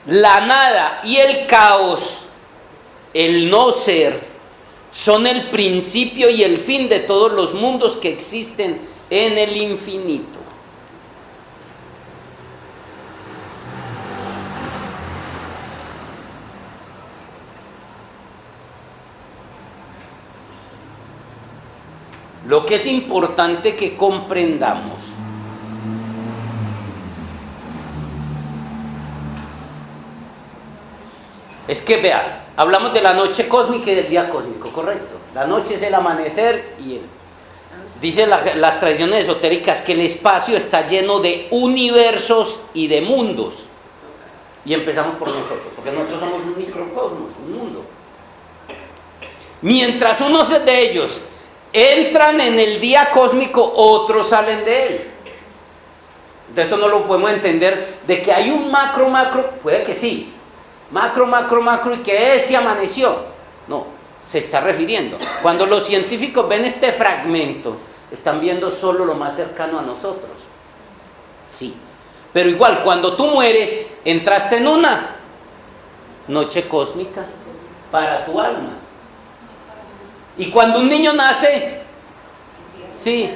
La nada y el caos, el no ser, son el principio y el fin de todos los mundos que existen en el infinito. Lo que es importante que comprendamos es que, vean, hablamos de la noche cósmica y del día cósmico, ¿correcto? La noche es el amanecer y dicen las tradiciones esotéricas que el espacio está lleno de universos y de mundos. Y empezamos por nosotros, porque nosotros somos un microcosmos, un mundo. Mientras unos de ellos entran en el día cósmico, otros salen de él. Entonces esto no lo podemos entender de que hay un macro, puede que sí, macro y que ese amaneció. No, se está refiriendo. Cuando los científicos ven este fragmento, están viendo solo lo más cercano a nosotros. Sí, pero igual, cuando tú mueres, entraste en una noche cósmica para tu alma. Y cuando un niño nace, sí,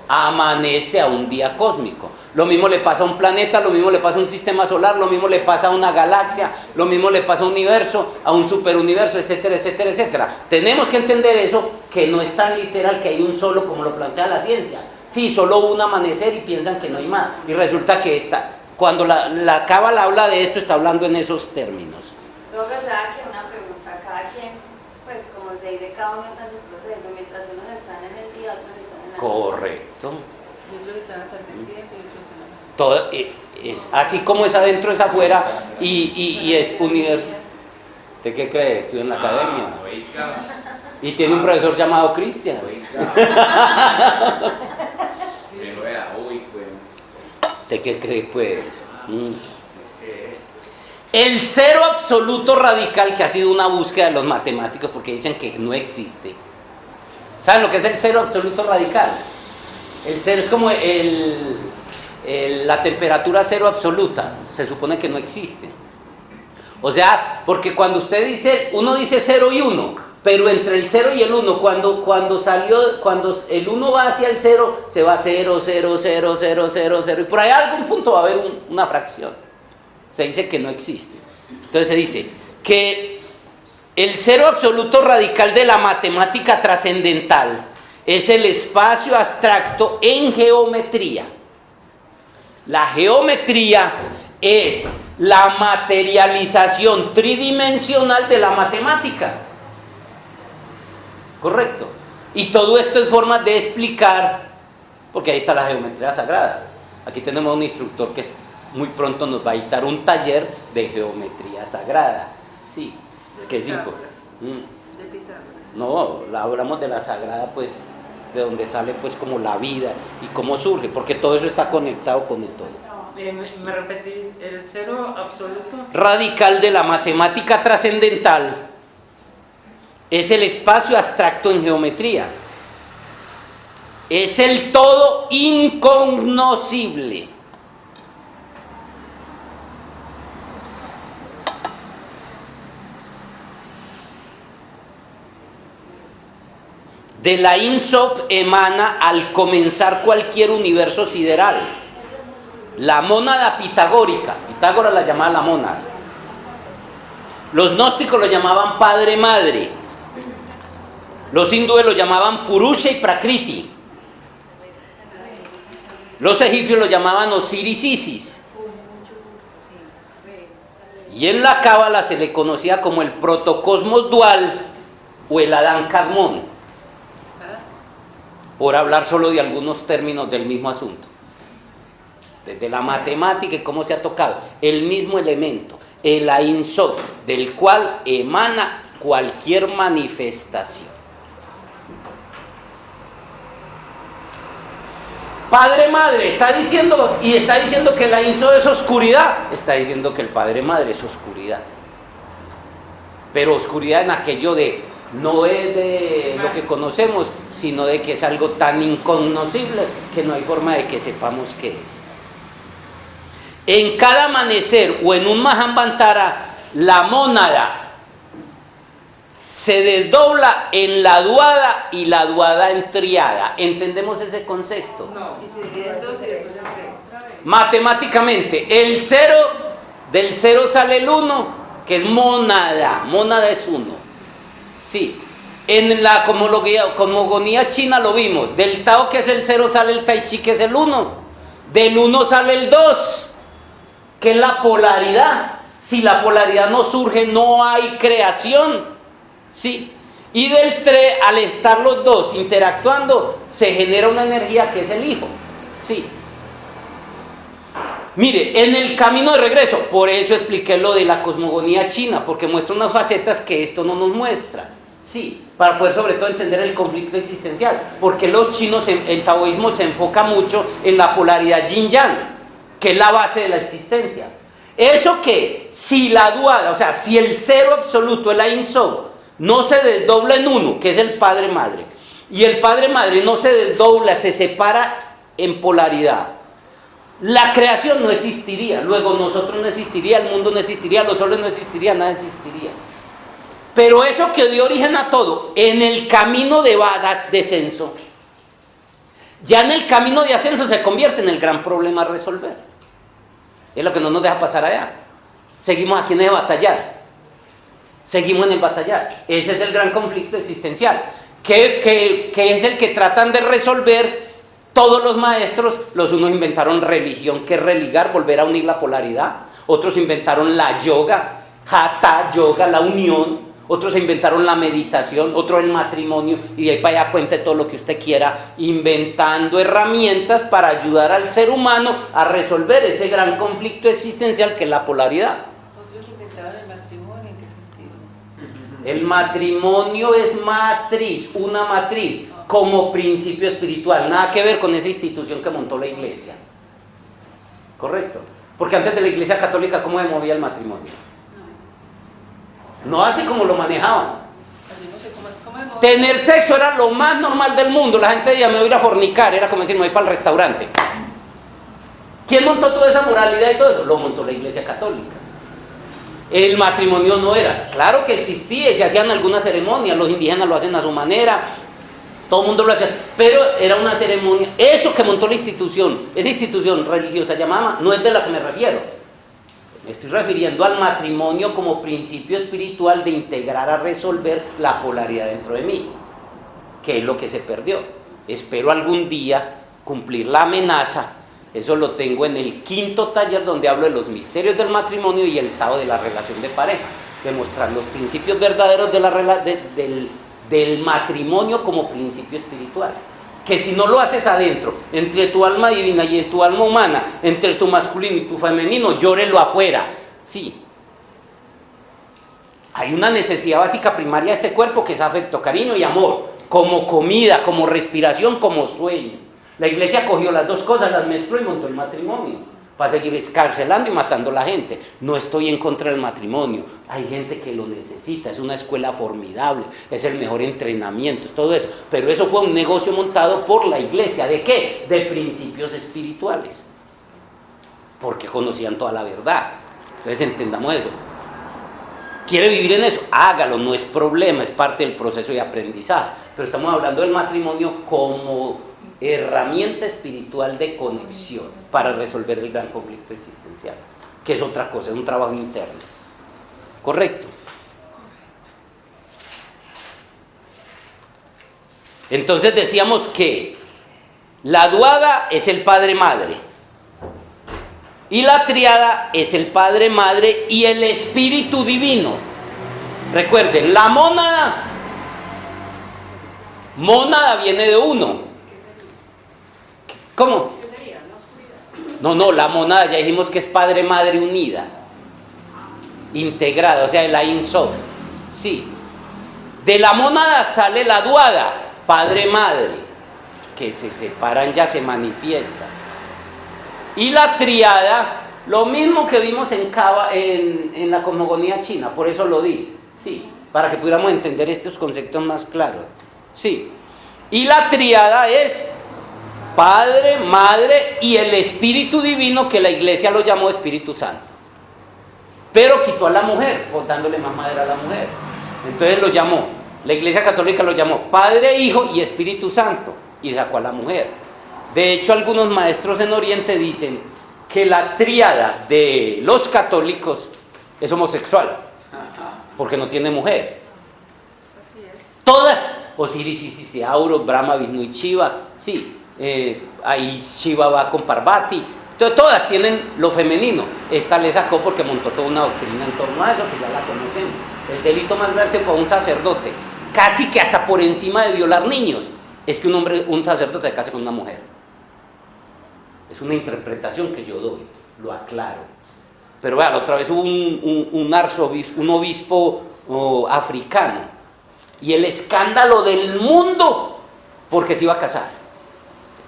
amanece a un día cósmico. Lo mismo le pasa a un planeta, lo mismo le pasa a un sistema solar, lo mismo le pasa a una galaxia, lo mismo le pasa a un universo, a un superuniverso, etcétera, etcétera, etcétera. Tenemos que entender eso, que no es tan literal que hay un solo como lo plantea la ciencia. Sí, solo un amanecer y piensan que no hay más. Y resulta que cuando la Cábala habla de esto, está hablando en esos términos. Luego pensaba que una pregunta, cada quien, pues como se dice, cada uno está en su proceso, mientras unos están en el día, otros están en la noche. Correcto. Y otros están atardeciendo y otros están amaneciendo. Todo, es así como es adentro es afuera y es universo. ¿De qué cree? Estudia en la academia. Oiga, Y tiene un profesor llamado Cristian. oiga. Pero era, uy, pues. ¿De qué cree pues? Es que El cero absoluto radical, que ha sido una búsqueda de los matemáticos porque dicen que no existe. ¿Saben lo que es el cero absoluto radical? El cero es como la temperatura cero absoluta. Se supone que no existe. O sea, porque cuando uno dice 0 y 1, pero entre el 0 y el 1, cuando el 1 va hacia el 0, se va 0, 0, 0, 0, 0, 0, y por ahí a algún punto va a haber una fracción. Se dice que no existe. Entonces se dice que el cero absoluto radical de la matemática trascendental es el espacio abstracto en geometría. La geometría es la materialización tridimensional de la matemática. Correcto. Y todo esto es forma de explicar, porque ahí está la geometría sagrada. Aquí tenemos un instructor que muy pronto nos va a dictar un taller de geometría sagrada. Sí, que es importante. De Pitágoras. No, hablamos de la sagrada, pues, de donde sale pues como la vida y cómo surge, porque todo eso está conectado con el todo. ¿Me repetís? ¿El cero absoluto? Radical de la matemática trascendental es el espacio abstracto en geometría. es el todo incognoscible. De la Ein Sof emana al comenzar cualquier universo sideral. La mónada pitagórica, Pitágoras la llamaba la mónada. Los gnósticos lo llamaban padre madre. Los hindúes lo llamaban Purusha y Prakriti. Los egipcios lo llamaban Osiris Isis. Y en la Cábala se le conocía como el protocosmos dual o el Adán Kadmón, por hablar solo de algunos términos del mismo asunto. Desde la matemática y cómo se ha tocado el mismo elemento, el Ein Sof, del cual emana cualquier manifestación. Padre Madre está diciendo, y está diciendo que el Ein Sof es oscuridad, está diciendo que el Padre Madre es oscuridad, pero oscuridad en aquello de no es de lo que conocemos, sino de que es algo tan incognoscible que no hay forma de que sepamos qué es. En cada amanecer o en un Mahamvantara, la mónada se desdobla en la duada y la duada en triada. ¿Entendemos ese concepto? No. Sí, se divide en dos y después en tres. Matemáticamente, del cero sale el 1, que es mónada. Mónada es 1. Sí, en la cosmogonía china lo vimos. Del Tao, que es el 0, sale el Tai Chi, que es el 1. Del 1 sale el 2, que es la polaridad. Si la polaridad no surge, no hay creación. Sí. Y del 3, al estar los dos interactuando, se genera una energía que es el hijo. Sí. Mire, en el camino de regreso, por eso expliqué lo de la cosmogonía china, porque muestra unas facetas que esto no nos muestra. Sí, para poder sobre todo entender el conflicto existencial, porque los chinos, el taoísmo se enfoca mucho en la polaridad yin-yang, que es la base de la existencia. Eso que, si la duada, o sea, si el cero absoluto, el Ein Sof, no se desdobla en 1, que es el Padre Madre, y el Padre Madre no se desdobla, se separa en polaridad, la creación no existiría, luego nosotros no existiría, el mundo no existiría, los soles no existirían, nada existiría. Pero eso que dio origen a todo, en el camino de descenso, ya en el camino de ascenso se convierte en el gran problema a resolver. Es lo que no nos deja pasar allá. Seguimos aquí en el batallar. Seguimos en el batallar. Ese es el gran conflicto existencial, que es el que tratan de resolver. Todos los maestros, los unos inventaron religión, que es religar, volver a unir la polaridad. Otros inventaron la yoga, hatha yoga, la unión. Otros inventaron la meditación, otros el matrimonio, y de ahí para allá cuente todo lo que usted quiera, inventando herramientas para ayudar al ser humano a resolver ese gran conflicto existencial que es la polaridad. Otros inventaron el matrimonio, ¿en qué sentido? El matrimonio es matriz, una matriz, como principio espiritual, nada que ver con esa institución que montó la iglesia. ¿Correcto? Porque antes de la iglesia católica, ¿cómo se movía el matrimonio? No así como lo manejaban. Tener sexo era lo más normal del mundo. La gente decía, me voy a ir a fornicar, era como decir, me voy para el restaurante. ¿Quién montó toda esa moralidad y todo eso? Lo montó la iglesia católica. El matrimonio no era. Claro que existía y se hacían algunas ceremonias, los indígenas lo hacen a su manera, todo el mundo lo hacía, pero era una ceremonia. Eso que montó la institución, esa institución religiosa llamada, no es de la que me refiero. Me estoy refiriendo al matrimonio como principio espiritual de integrar a resolver la polaridad dentro de mí, que es lo que se perdió. Espero algún día cumplir la amenaza. Eso lo tengo en el 5º taller, donde hablo de los misterios del matrimonio y el Tao de la relación de pareja, demostrar los principios verdaderos de del matrimonio como principio espiritual, que si no lo haces adentro, entre tu alma divina y tu alma humana, entre tu masculino y tu femenino, llórelo afuera. Sí, hay una necesidad básica primaria de este cuerpo, que es afecto, cariño y amor, como comida, como respiración, como sueño. La iglesia cogió las dos cosas, las mezcló y montó el matrimonio. para seguir escarcelando y matando a la gente. No estoy en contra del matrimonio, hay gente que lo necesita, es una escuela formidable, es el mejor entrenamiento, todo eso, pero eso fue un negocio montado por la iglesia. ¿De qué? De principios espirituales, porque conocían toda la verdad. Entonces entendamos eso. ¿Quiere vivir en eso? Hágalo, no es problema, es parte del proceso de aprendizaje, pero estamos hablando del matrimonio como herramienta espiritual de conexión para resolver el gran conflicto existencial, que es otra cosa, es un trabajo interno. ¿Correcto? Entonces decíamos que la duada es el padre-madre y la triada es el padre-madre y el espíritu divino. Recuerden, la mónada viene de uno. ¿Cómo? ¿Qué sería? ¿La oscuridad? No, la mónada ya dijimos que es padre-madre unida, integrada, o sea, el Ein Sof. Sí. De la mónada sale la duada, padre-madre, que se separan, ya se manifiesta. Y la triada, lo mismo que vimos en la cosmogonía china, por eso lo di, sí, para que pudiéramos entender estos conceptos más claros. Sí. Y la triada es Padre, Madre y el Espíritu Divino, que la iglesia lo llamó Espíritu Santo. Pero quitó a la mujer, dándole más madera a la mujer. Entonces lo llamó, la iglesia católica lo llamó Padre, Hijo y Espíritu Santo, y sacó a la mujer. De hecho, algunos maestros en Oriente dicen que la tríada de los católicos es homosexual, porque no tiene mujer. Así es. Todas, Osiris, Isis, Auro, Brahma, Vishnu y Shiva, sí. Ahí Shiva va con Parvati, todas tienen lo femenino. Esta le sacó porque montó toda una doctrina en torno a eso, que ya la conocemos. El delito más grande para un sacerdote, casi que hasta por encima de violar niños, es que un sacerdote se case con una mujer. Es una interpretación que yo doy, lo aclaro. Pero vean, otra vez hubo un obispo africano, y el escándalo del mundo porque se iba a casar.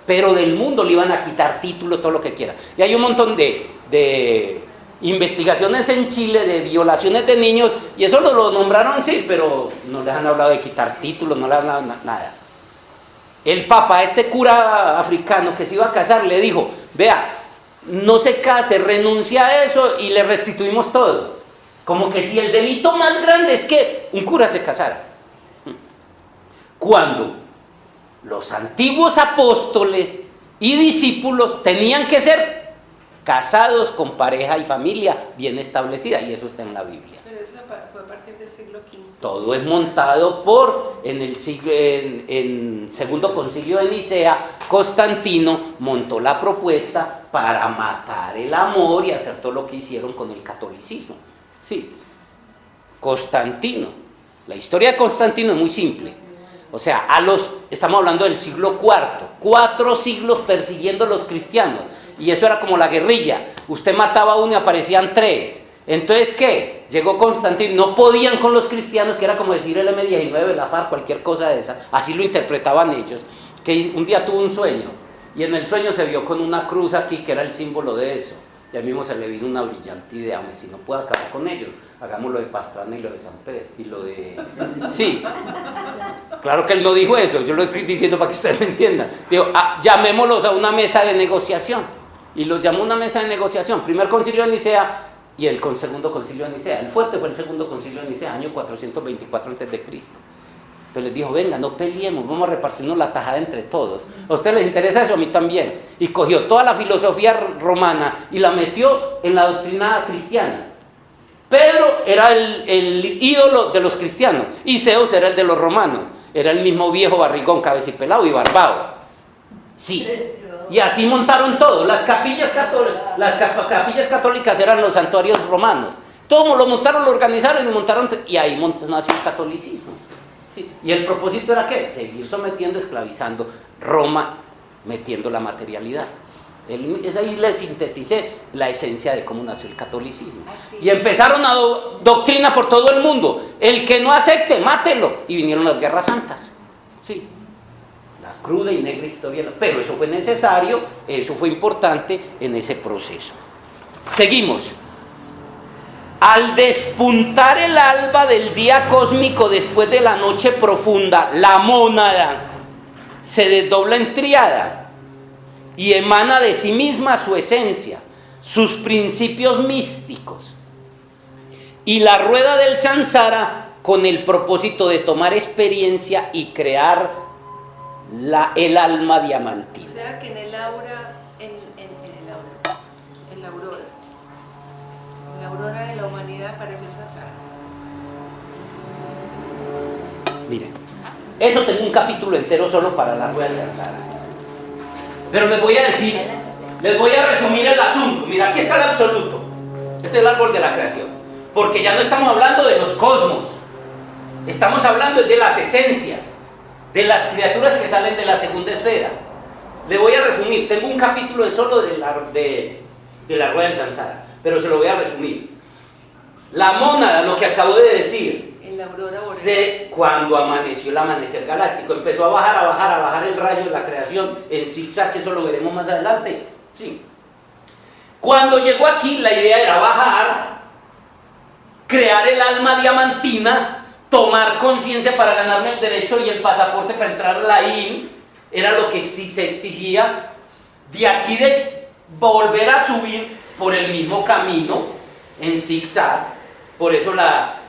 Pero del mundo le iban a quitar título, todo lo que quiera. Y hay un montón de investigaciones en Chile de violaciones de niños, y eso lo nombraron, sí, pero no les han hablado de quitar títulos, no les han hablado nada. El papa, este cura africano que se iba a casar, le dijo: vea, no se case, renuncia a eso y le restituimos todo. Como que si el delito más grande es que un cura se casara. Cuando los antiguos apóstoles y discípulos tenían que ser casados con pareja y familia bien establecida, y eso está en la Biblia. Pero eso fue a partir del siglo V. Todo es montado en segundo concilio de Nicea. Constantino montó la propuesta para matar el amor y hacer todo lo que hicieron con el catolicismo. Sí, Constantino. La historia de Constantino es muy simple. O sea, estamos hablando del siglo IV, 4 siglos persiguiendo a los cristianos, y eso era como la guerrilla. Usted mataba a uno y aparecían 3. Entonces, ¿qué? Llegó Constantino, no podían con los cristianos, que era como decir el M19, la FARC, cualquier cosa de esa, así lo interpretaban ellos, que un día tuvo un sueño, y en el sueño se vio con una cruz aquí, que era el símbolo de eso, y a mí mismo se le vino una brillante idea: si no puedo acabar con ellos, hagamos lo de Pastrana y lo de San Pedro, y lo de... Sí, claro que él no dijo eso, yo lo estoy diciendo para que ustedes me entiendan. Digo, llamémoslos a una mesa de negociación, y los llamó a una mesa de negociación, primer concilio de Nicea y el segundo concilio de Nicea. El fuerte fue el segundo concilio de Nicea, año 424 a.C. Entonces les dijo: venga, no peleemos, vamos a repartirnos la tajada entre todos. ¿A ustedes les interesa eso? A mí también. Y cogió toda la filosofía romana y la metió en la doctrina cristiana. Pedro era el ídolo de los cristianos, y Zeus era el de los romanos. Era el mismo viejo barrigón, cabecipelado y barbado. Sí. Y así montaron todo. Las capillas católicas eran los santuarios romanos. Todo lo montaron, lo organizaron y montaron, y ahí nació el catolicismo. Sí. Y el propósito era ¿qué? Seguir sometiendo, esclavizando. Roma metiendo la materialidad. Es ahí le sinteticé la esencia de cómo nació el catolicismo. Así. Y empezaron a doctrina por todo el mundo: el que no acepte, mátelo. Y vinieron las guerras santas. Sí. la cruda y negra historia, pero eso fue necesario, eso fue importante en ese proceso. Seguimos. Al despuntar el alba del día cósmico después de la noche profunda, la mónada se desdobla en tríada y emana de sí misma su esencia, sus principios místicos. Y la rueda del samsara con el propósito de tomar experiencia y crear el alma diamantina. O sea que en el aura, en la aurora de la humanidad apareció el samsara. Miren, eso tengo un capítulo entero solo para la rueda del samsara. Pero les voy a decir, les voy a resumir el asunto. Mira, aquí está el absoluto. Este es el árbol de la creación. Porque ya no estamos hablando de los cosmos. Estamos hablando de las esencias, de las criaturas que salen de la segunda esfera. Le voy a resumir. Tengo un capítulo solo de la rueda del samsara, pero se lo voy a resumir. La mónada, lo que acabo de decir, En la aurora boreal. cuando amaneció el amanecer galáctico, empezó a bajar el rayo de la creación en zigzag, que eso lo veremos más adelante. Sí. Cuando llegó aquí, la idea era bajar, crear el alma diamantina, tomar conciencia para ganarme el derecho y el pasaporte para entrar a la IN, era lo que se exigía. De aquí de volver a subir por el mismo camino en zigzag, por eso la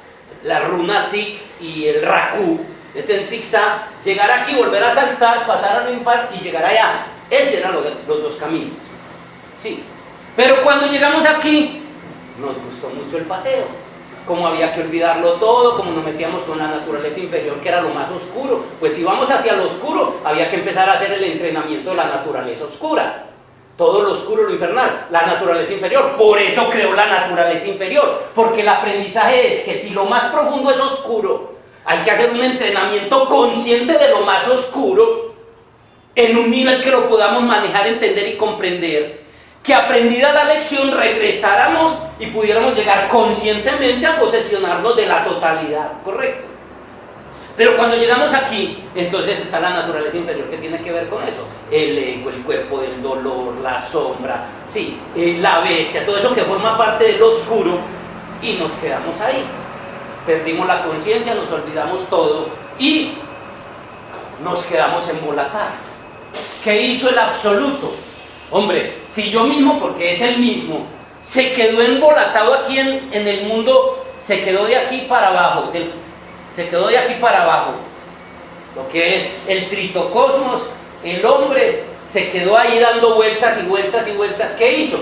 runa Zig y el Raku es en zigzag, llegar aquí, volver a saltar, pasar al impar y llegar allá. Esos eran los dos caminos. Sí. Pero cuando llegamos aquí, nos gustó mucho el paseo. Como había que olvidarlo todo, como nos metíamos con la naturaleza inferior, que era lo más oscuro. Pues si vamos hacia lo oscuro, había que empezar a hacer el entrenamiento de la naturaleza oscura. Todo lo oscuro, lo infernal, la naturaleza inferior. Por eso creó la naturaleza inferior. Porque el aprendizaje es que si lo más profundo es oscuro, hay que hacer un entrenamiento consciente de lo más oscuro, en un nivel que lo podamos manejar, entender y comprender. Que aprendida la lección regresáramos y pudiéramos llegar conscientemente a posesionarnos de la totalidad, ¿correcto? Pero cuando llegamos aquí, entonces está la naturaleza inferior que tiene que ver con eso. El ego, el cuerpo del dolor, la sombra, sí, la bestia, todo eso que forma parte del oscuro, y nos quedamos ahí. Perdimos la conciencia, nos olvidamos todo y nos quedamos embolatados. ¿Qué hizo el absoluto? Hombre, si yo mismo, porque es el mismo, se quedó embolatado aquí en el mundo, se quedó de aquí para abajo, lo que es el tritocosmos, el hombre se quedó ahí dando vueltas y vueltas y vueltas. ¿Qué hizo?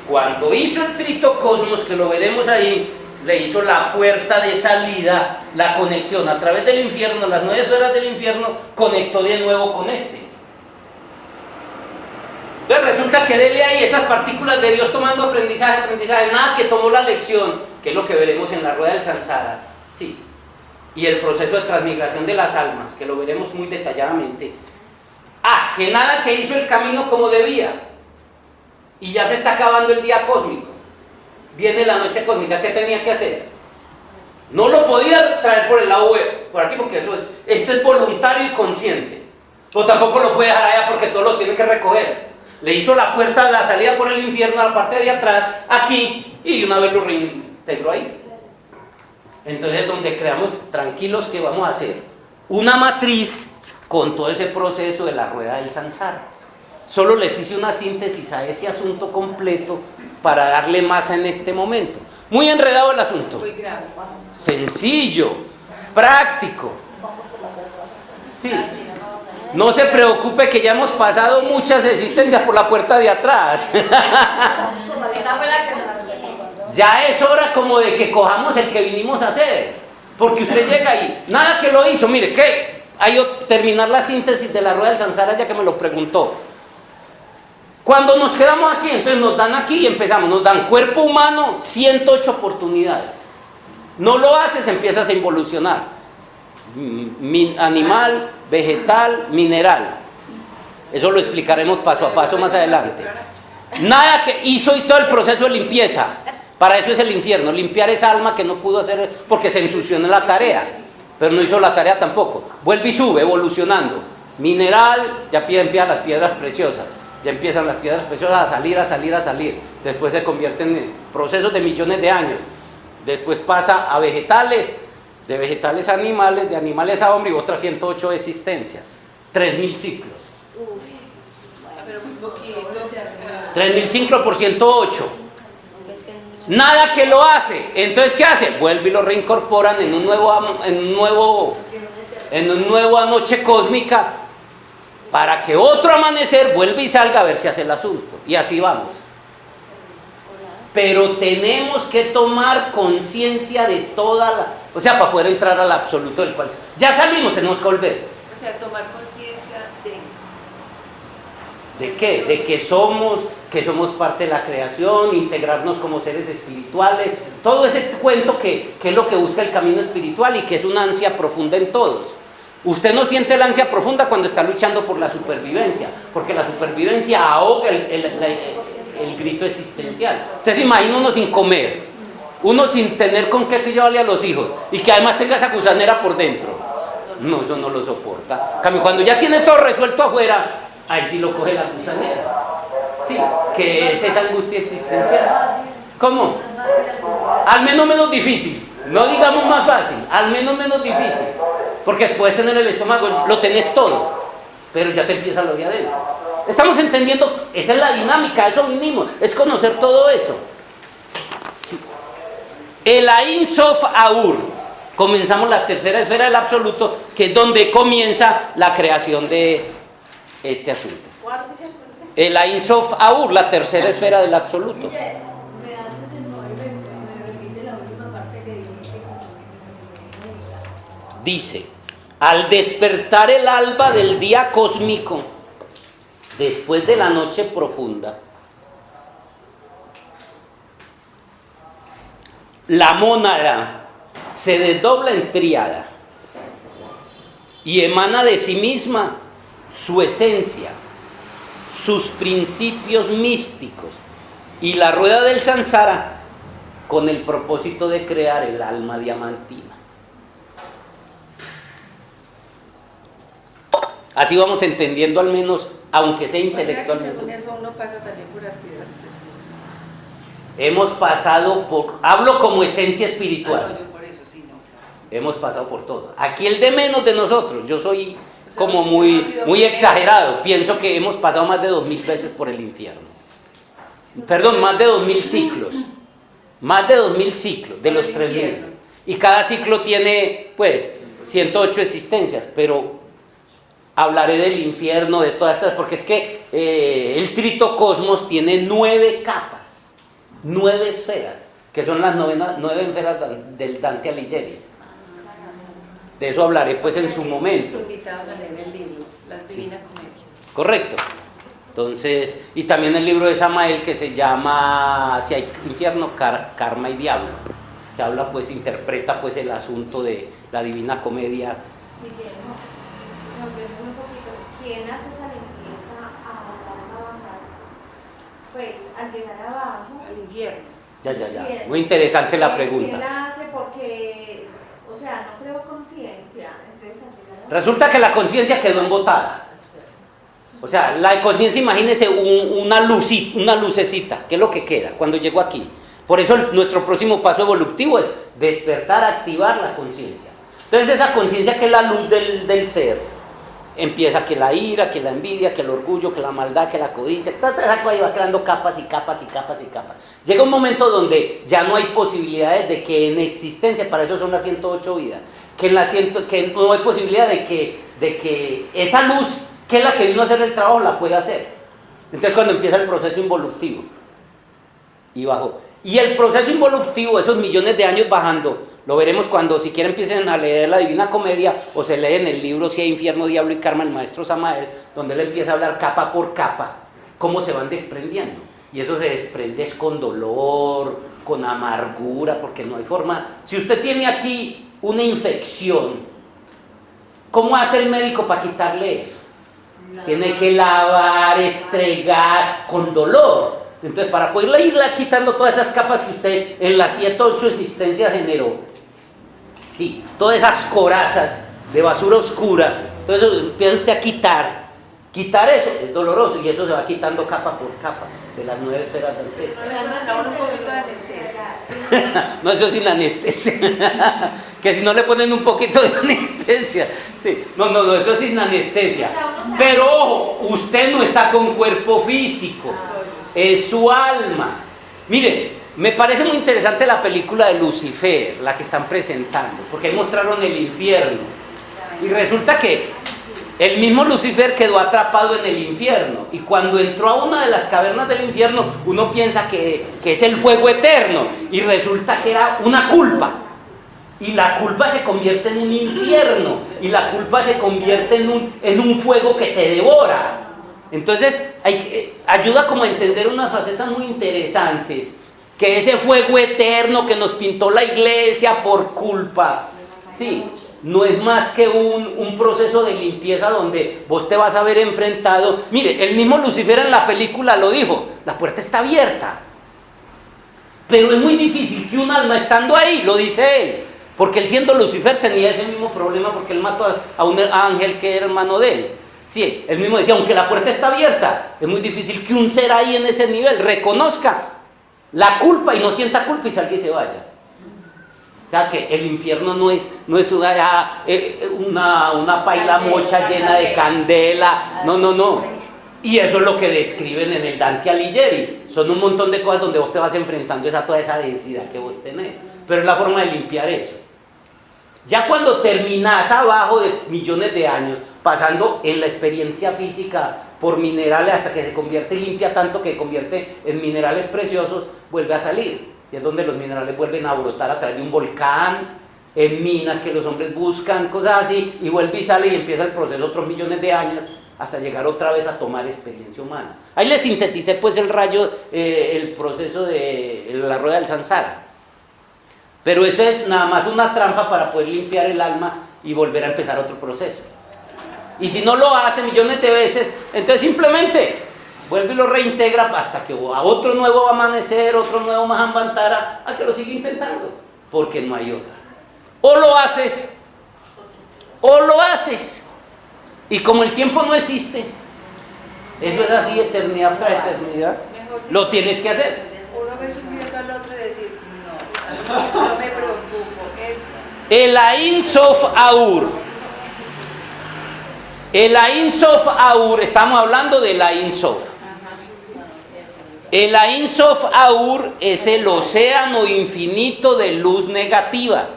Cuando hizo el tritocosmos, que lo veremos ahí, le hizo la puerta de salida, la conexión a través del infierno, las 9 esferas del infierno, conectó de nuevo con este. Entonces resulta que dele ahí esas partículas de Dios tomando aprendizaje, nada que tomó la lección, que es lo que veremos en la rueda del samsara, sí, y el proceso de transmigración de las almas, que lo veremos muy detalladamente. Que nada que hizo el camino como debía, y ya se está acabando el día cósmico, viene la noche cósmica, ¿qué tenía que hacer? No lo podía traer por el lado web, por aquí, porque este es voluntario y consciente, o tampoco lo puede dejar allá porque todo lo tiene que recoger. Le hizo la puerta de la salida por el infierno a la parte de atrás, aquí, y una vez lo reintegró ahí. Entonces es donde creamos tranquilos que vamos a hacer una matriz con todo ese proceso de la rueda del samsara. Solo les hice una síntesis a ese asunto completo para darle más en este momento. Muy enredado el asunto. Muy grave. Sencillo, práctico. Sí. No se preocupe que ya hemos pasado muchas existencias por la puerta de atrás. Ya es hora como de que cojamos el que vinimos a hacer. Porque usted llega ahí, nada que lo hizo. Mire, ¿qué? Hay que terminar la síntesis de la rueda del samsara ya que me lo preguntó. Cuando nos quedamos aquí, entonces nos dan aquí y empezamos. Nos dan cuerpo humano, 108 oportunidades. No lo haces, empiezas a involucionar. Animal, vegetal, mineral. Eso lo explicaremos paso a paso más adelante. Nada que hizo y todo el proceso de limpieza. Para eso es el infierno, limpiar esa alma que no pudo hacer porque se ensució en la tarea, pero no hizo la tarea tampoco. Vuelve y sube, evolucionando. Mineral, ya empiezan las piedras preciosas. Ya empiezan las piedras preciosas a salir. Después se convierten en procesos de millones de años. Después pasa a vegetales, de vegetales a animales, de animales a hombre y otras 108 existencias. 3000 ciclos. Pero muy poquito. 3000 ciclos por 108. Nada que lo hace. Entonces, ¿qué hace? Vuelve y lo reincorporan en una nueva noche cósmica para que otro amanecer vuelva y salga a ver si hace el asunto. Y así vamos. Pero tenemos que tomar conciencia de toda la... O sea, para poder entrar al absoluto del cual... Ya salimos, tenemos que volver. O sea, tomar conciencia de... ¿De qué? De que somos parte de la creación, integrarnos como seres espirituales, todo ese cuento que es lo que busca el camino espiritual y que es una ansia profunda en todos. Usted no siente la ansia profunda cuando está luchando por la supervivencia, porque la supervivencia ahoga el grito existencial. Usted se imagina uno sin comer, uno sin tener con qué llevarle a los hijos y que además tenga esa gusanera por dentro. No, eso no lo soporta. En cambio, cuando ya tiene todo resuelto afuera, ahí sí lo coge la gusanera. Sí, que es esa angustia existencial. ¿Cómo? Al menos difícil. No digamos más fácil, al menos difícil. Porque puedes tener el estómago, lo tenés todo, pero ya te empieza lo de adentro. Estamos entendiendo, esa es la dinámica, a eso vinimos, es conocer todo eso. Sí. El Ein Sof Aur. Comenzamos la tercera esfera del absoluto, que es donde comienza la creación de este asunto. El Ein Sof Aur, la tercera esfera del absoluto. Me haces el favor y me repite la última parte que dijiste. Dice, al despertar el alba del día cósmico, después de la noche profunda, la mónada se desdobla en tríada y emana de sí misma su esencia, sus principios místicos y la rueda del samsara con el propósito de crear el alma diamantina. Así vamos entendiendo al menos, aunque sea intelectualmente. O sea que según eso uno pasa también por las piedras preciosas. Hemos pasado por, hablo como esencia espiritual. No, yo por eso sí, no. Hemos pasado por todo. Aquí el de menos de nosotros, yo soy O sea, como muy exagerado, pienso que hemos pasado más de 2000 veces por el infierno. Perdón, más de 2000 ciclos. Más de 2000 ciclos, de los 3000. Y cada ciclo tiene, pues, 108 existencias, pero hablaré del infierno, de todas estas, porque es que el tritocosmos tiene 9 capas, 9 esferas, que son las 9 esferas del Dante Alighieri. De eso hablaré pues en su momento. Invitados a leer el libro, La Divina Comedia. Correcto. Entonces, y también el libro de Samael que se llama Si hay infierno, karma y diablo, que habla pues, interpreta pues el asunto de la Divina Comedia. ¿Quién hace esa limpieza al bajar? Pues al llegar abajo, Al infierno. Ya. Muy interesante la pregunta. ¿Quién la hace? Porque, o sea, no creo conciencia. Entonces al llegar abajo, Resulta que la conciencia quedó embotada. O sea, la conciencia, imagínese una lucecita, que es lo que queda cuando llego aquí. Por eso nuestro próximo paso evolutivo es despertar, activar la conciencia. Entonces esa conciencia que es la luz del ser, empieza que la ira, que la envidia, que el orgullo, que la maldad, que la codicia, toda esa cosa va creando capas y capas y capas y capas. Llega un momento donde ya no hay posibilidades de que en existencia, para eso son las 108 vidas, que no hay posibilidad de que esa luz, que es la que vino a hacer el trabajo, la pueda hacer. Entonces cuando empieza el proceso involutivo, y bajó. Y el proceso involutivo, esos millones de años bajando, lo veremos cuando si quieren empiecen a leer la Divina Comedia o se leen el libro Si hay infierno, diablo y karma, el maestro Samael, donde él empieza a hablar capa por capa, cómo se van desprendiendo. Y eso se desprende es con dolor, con amargura, porque no hay forma. Si usted tiene aquí una infección, ¿cómo hace el médico para quitarle eso? Tiene que lavar, estregar, con dolor. Entonces, para poderle irla quitando todas esas capas que usted en las 7 o 8 existencias generó, sí, todas esas corazas de basura oscura, Entonces empieza usted a quitar eso, es doloroso y eso se va quitando capa por capa de las 9 esferas dantescas. No le ponen a uno un poquito de anestesia. No, eso sin anestesia. Que si no le ponen un poquito de anestesia. Sí. No, eso es sin anestesia. Pero ojo, usted no está con cuerpo físico, es su alma. Mire, me parece muy interesante la película de Lucifer, la que están presentando, porque ahí mostraron el infierno. Y resulta que el mismo Lucifer quedó atrapado en el infierno. Y cuando entró a una de las cavernas del infierno, uno piensa que es el fuego eterno. Y resulta que era una culpa. Y la culpa se convierte en un infierno. Y la culpa se convierte en un fuego que te devora. Entonces, ayuda como a entender unas facetas muy interesantes. Que ese fuego eterno que nos pintó la iglesia por culpa, sí, no es más que un proceso de limpieza donde vos te vas a ver enfrentado. Mire, el mismo Lucifer en la película lo dijo, la puerta está abierta. Pero es muy difícil que un alma estando ahí, lo dice él, porque él siendo Lucifer tenía ese mismo problema porque él mató a un ángel que era hermano de él. Sí, él mismo decía, aunque la puerta está abierta, es muy difícil que un ser ahí en ese nivel reconozca la culpa y no sienta culpa y salga y se vaya. O sea que el infierno no es una paila mocha llena de candela. No. Y eso es lo que describen en el Dante Alighieri. Son un montón de cosas donde vos te vas enfrentando a toda esa densidad que vos tenés. Pero es la forma de limpiar eso. Ya cuando terminás abajo de millones de años, pasando en la experiencia física por minerales hasta que se convierte limpia tanto que se convierte en minerales preciosos, vuelve a salir. Y es donde los minerales vuelven a brotar a través de un volcán, en minas que los hombres buscan, cosas así, y vuelve y sale y empieza el proceso otros millones de años hasta llegar otra vez a tomar experiencia humana. Ahí les sinteticé pues el proceso de la rueda del samsara. Pero eso es nada más una trampa para poder limpiar el alma y volver a empezar otro proceso. Y si no lo hace millones de veces, entonces simplemente vuelve y lo reintegra hasta que a otro nuevo amanecer, otro nuevo Mahamvantara, a que lo siga intentando, porque no hay otra. O lo haces, y como el tiempo no existe, eso es así, eternidad para eternidad, lo tienes que hacer. Uno ve sufriendo al otro y decir, no me preocupo, El Ain Sof Aur. El Ain Sof Aur, estamos hablando del Ain Sof. El Ain Sof Aur es el océano infinito de luz negativa.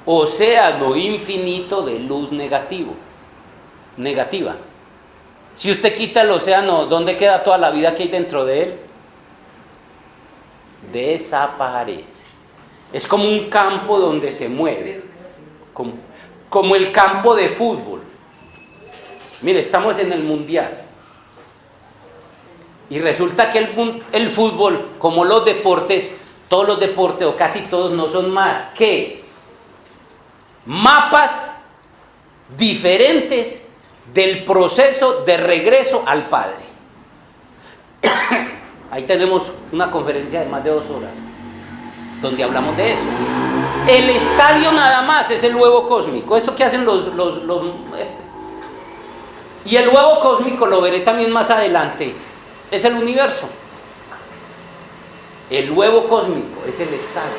Océano infinito de luz negativa. Si usted quita el océano, ¿dónde queda toda la vida que hay dentro de él? Desaparece. Es como un campo donde se mueve, como el campo de fútbol. Mire, estamos en el mundial y resulta que el fútbol, como los deportes, todos los deportes o casi todos no son más que mapas diferentes del proceso de regreso al Padre. Ahí tenemos una conferencia de más de 2 horas donde hablamos de eso. El estadio nada más es el huevo cósmico, esto que hacen y el huevo cósmico, lo veré también más adelante, es el universo. El huevo cósmico es el estadio.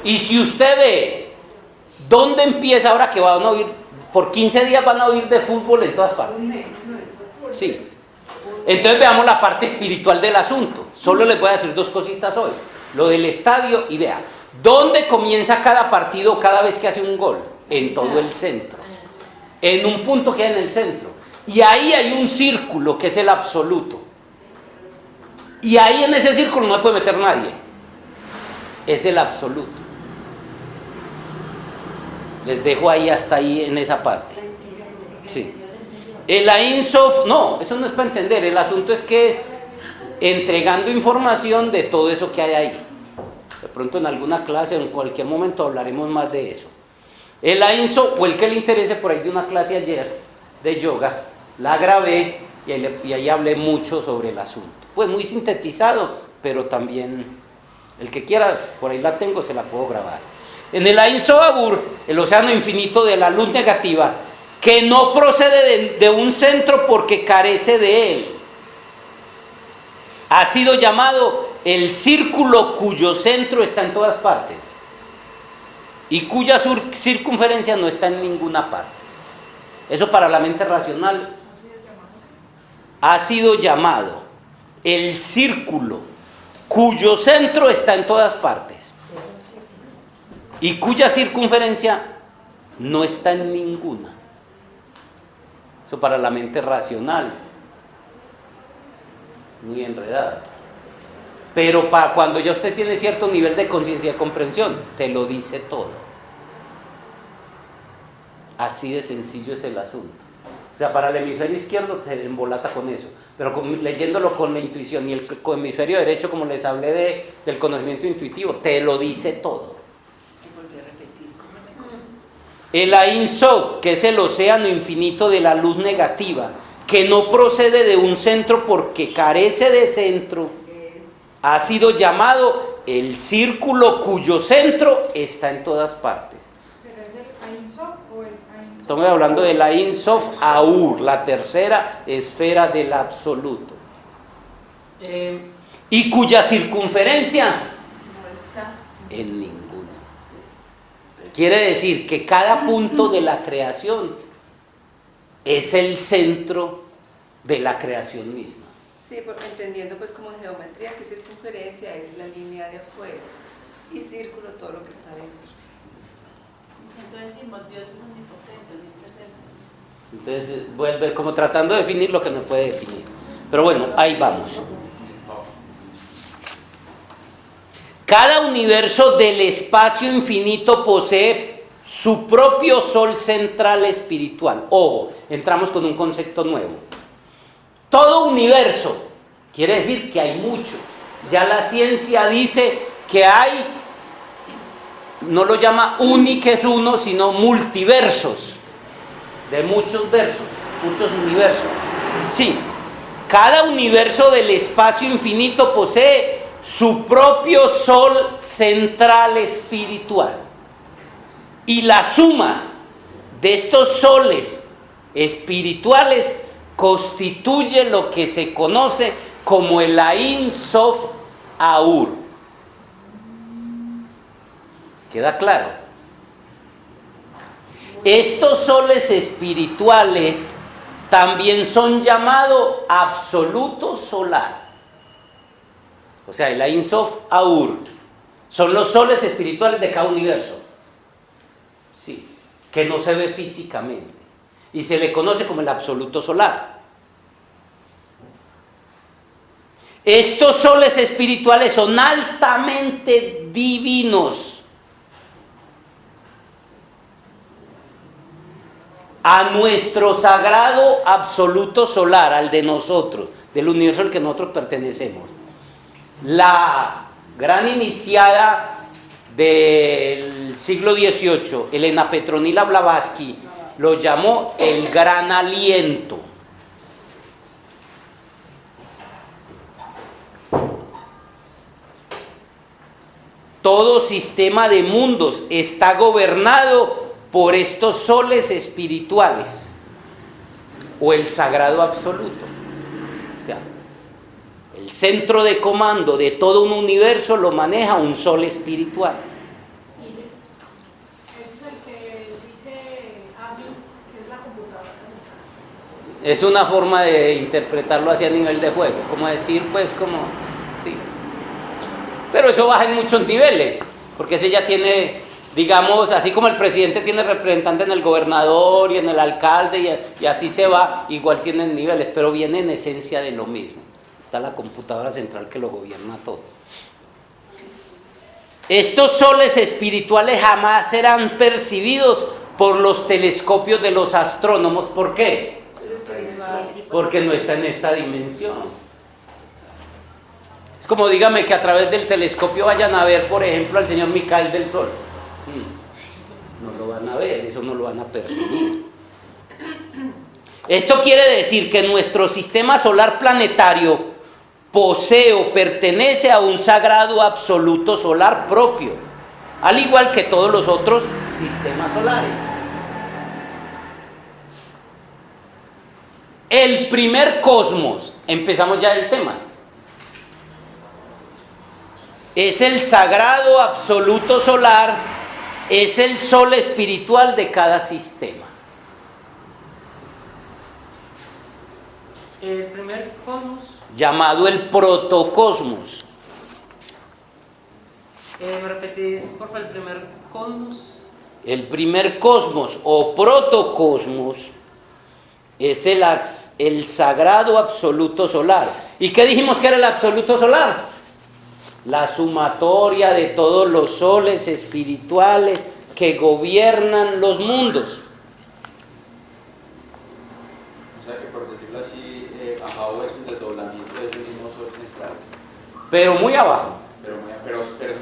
Y si usted ve dónde empieza, ahora que van a oír, por 15 días van a oír de fútbol en todas partes. Sí. Entonces veamos la parte espiritual del asunto. Solo les voy a decir 2 cositas hoy. Lo del estadio y vea, ¿dónde comienza cada partido cada vez que hace un gol? En todo el centro. En un punto que hay en el centro. Y ahí hay un círculo que es el absoluto. Y ahí en ese círculo no puede meter nadie. Es el absoluto. Les dejo ahí hasta ahí en esa parte. Sí. El Ain Sof, no, eso no es para entender. El asunto es que es entregando información de todo eso que hay ahí. De pronto en alguna clase o en cualquier momento hablaremos más de eso. El Ain Sof, o el que le interese, por ahí de una clase ayer de yoga, la grabé y ahí hablé mucho sobre el asunto. Pues muy sintetizado, pero también el que quiera, por ahí la tengo, se la puedo grabar. En el Ein Sof Abur, el océano infinito de la luz negativa, que no procede de un centro porque carece de él, ha sido llamado el círculo cuyo centro está en todas partes y cuya circunferencia no está en ninguna parte. Eso para la mente racional ha sido llamado el círculo cuyo centro está en todas partes y cuya circunferencia no está en ninguna. Eso para la mente racional, muy enredado. Pero para cuando ya usted tiene cierto nivel de conciencia y de comprensión, te lo dice todo. Así de sencillo es el asunto. O sea, para el hemisferio izquierdo te embolata con eso, pero leyéndolo con la intuición, y el hemisferio derecho, como les hablé del conocimiento intuitivo, te lo dice todo. El Ein Sof, que es el océano infinito de la luz negativa, que no procede de un centro porque carece de centro, ha sido llamado el círculo cuyo centro está en todas partes. ¿Pero es el Ein Sof o es Ein Sof? Estamos hablando del Ein Sof Aur, la tercera esfera del absoluto. Y cuya circunferencia No está. en ninguna. Quiere decir que cada punto de la creación es el centro de la creación misma. Sí, porque entendiendo pues como en geometría que circunferencia es la línea de afuera y círculo todo lo que está dentro. Y siempre decimos, Dios es omnipotente, omnipresente. Entonces vuelve como tratando de definir lo que no puede definir. Pero bueno, ahí vamos. Cada universo del espacio infinito posee su propio sol central espiritual. Ojo, entramos con un concepto nuevo. Todo universo quiere decir que hay muchos. Ya la ciencia dice que hay, no lo llama que es uno, sino multiversos, de muchos versos, muchos universos. Sí, cada universo del espacio infinito posee su propio sol central espiritual. Y la suma de estos soles espirituales constituye lo que se conoce como el Ein Sof Aur. ¿Queda claro? Estos soles espirituales también son llamados absoluto solar. O sea, el Ein Sof Aur son los soles espirituales de cada universo. Sí, que no se ve físicamente. Y se le conoce como el absoluto solar. Estos soles espirituales son altamente divinos. A nuestro sagrado absoluto solar, al de nosotros, del universo al que nosotros pertenecemos. La gran iniciada del siglo XVIII, Elena Petronila Blavatsky, lo llamó el gran aliento. Todo sistema de mundos está gobernado por estos soles espirituales o el sagrado absoluto. O sea, el centro de comando de todo un universo lo maneja un sol espiritual. Ese es el que dice AMI, que es la computadora. Es una forma de interpretarlo así a nivel de juego, como decir, pues, como, sí. Pero eso baja en muchos niveles, porque ese ya tiene, digamos, así como el presidente tiene representante en el gobernador y en el alcalde, y así se va, igual tienen niveles, pero viene en esencia de lo mismo. Está la computadora central que lo gobierna todo. Estos soles espirituales jamás serán percibidos por los telescopios de los astrónomos. ¿Por qué? Porque no está en esta dimensión. Es como dígame que a través del telescopio vayan a ver, por ejemplo, al señor Micael del Sol. No lo van a ver, eso no lo van a percibir. Esto quiere decir que nuestro sistema solar planetario posee o pertenece a un sagrado absoluto solar propio, al igual que todos los otros sistemas solares. El primer cosmos, empezamos ya el tema, es el sagrado absoluto solar, es el sol espiritual de cada sistema. El primer cosmos, Llamado el protocosmos. ¿me repetís por favor el primer cosmos? El primer cosmos o protocosmos es el sagrado absoluto solar. ¿Y qué dijimos que era el absoluto solar? La sumatoria de todos los soles espirituales que gobiernan los mundos. O sea que por decirlo así, Ajao es un desdoblamiento de ese mismo sol central. Pero muy abajo.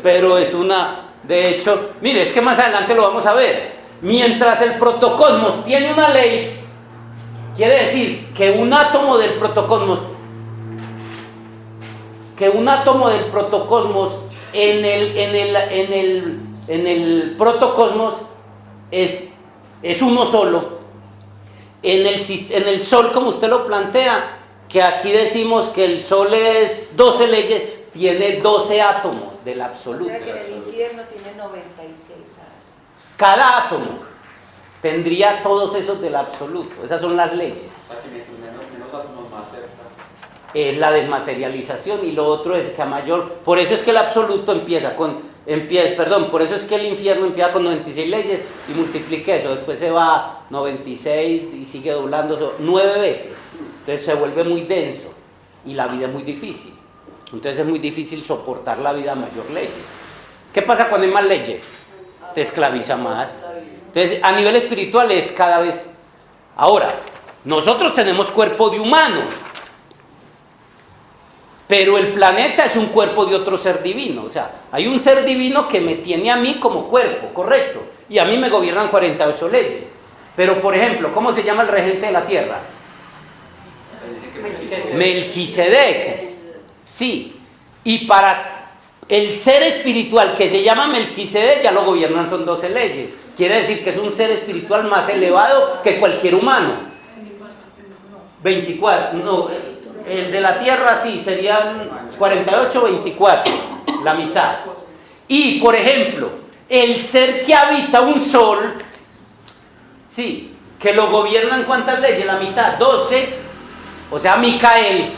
Pero es una... De hecho, mire, es que más adelante lo vamos a ver. Mientras el protocosmos tiene una ley, quiere decir que un átomo del protocosmos en el protocosmos es uno solo. En el sol, como usted lo plantea, que aquí decimos que el sol es 12 leyes, tiene 12 átomos del absoluto. O sea que en el infierno tiene 96 años. Cada átomo tendría todos esos del absoluto. Esas son las leyes. O sea que menos átomos más cerca. Es la desmaterialización, y lo otro es que a mayor, por eso es que el absoluto por eso es que el infierno empieza con 96 leyes y multiplica eso, después se va a 96 y sigue doblando 9 veces, entonces se vuelve muy denso y la vida es muy difícil, entonces es muy difícil soportar la vida a mayor leyes. ¿Qué pasa cuando hay más leyes? Te esclaviza más. Entonces a nivel espiritual es cada vez. Ahora, nosotros tenemos cuerpo de humano, pero el planeta es un cuerpo de otro ser divino. O sea, hay un ser divino que me tiene a mí como cuerpo, correcto, y a mí me gobiernan 48 leyes. Pero, por ejemplo, ¿cómo se llama el regente de la tierra? Melquisedec. Sí, y para el ser espiritual que se llama Melquisedec ya lo gobiernan, son 12 leyes. Quiere decir que es un ser espiritual más elevado que cualquier humano. 24, no. El de la tierra sí, serían 48 o 24, la mitad. Y, por ejemplo, el ser que habita un sol, sí, que lo gobiernan ¿cuántas leyes? La mitad, 12. O sea, Micael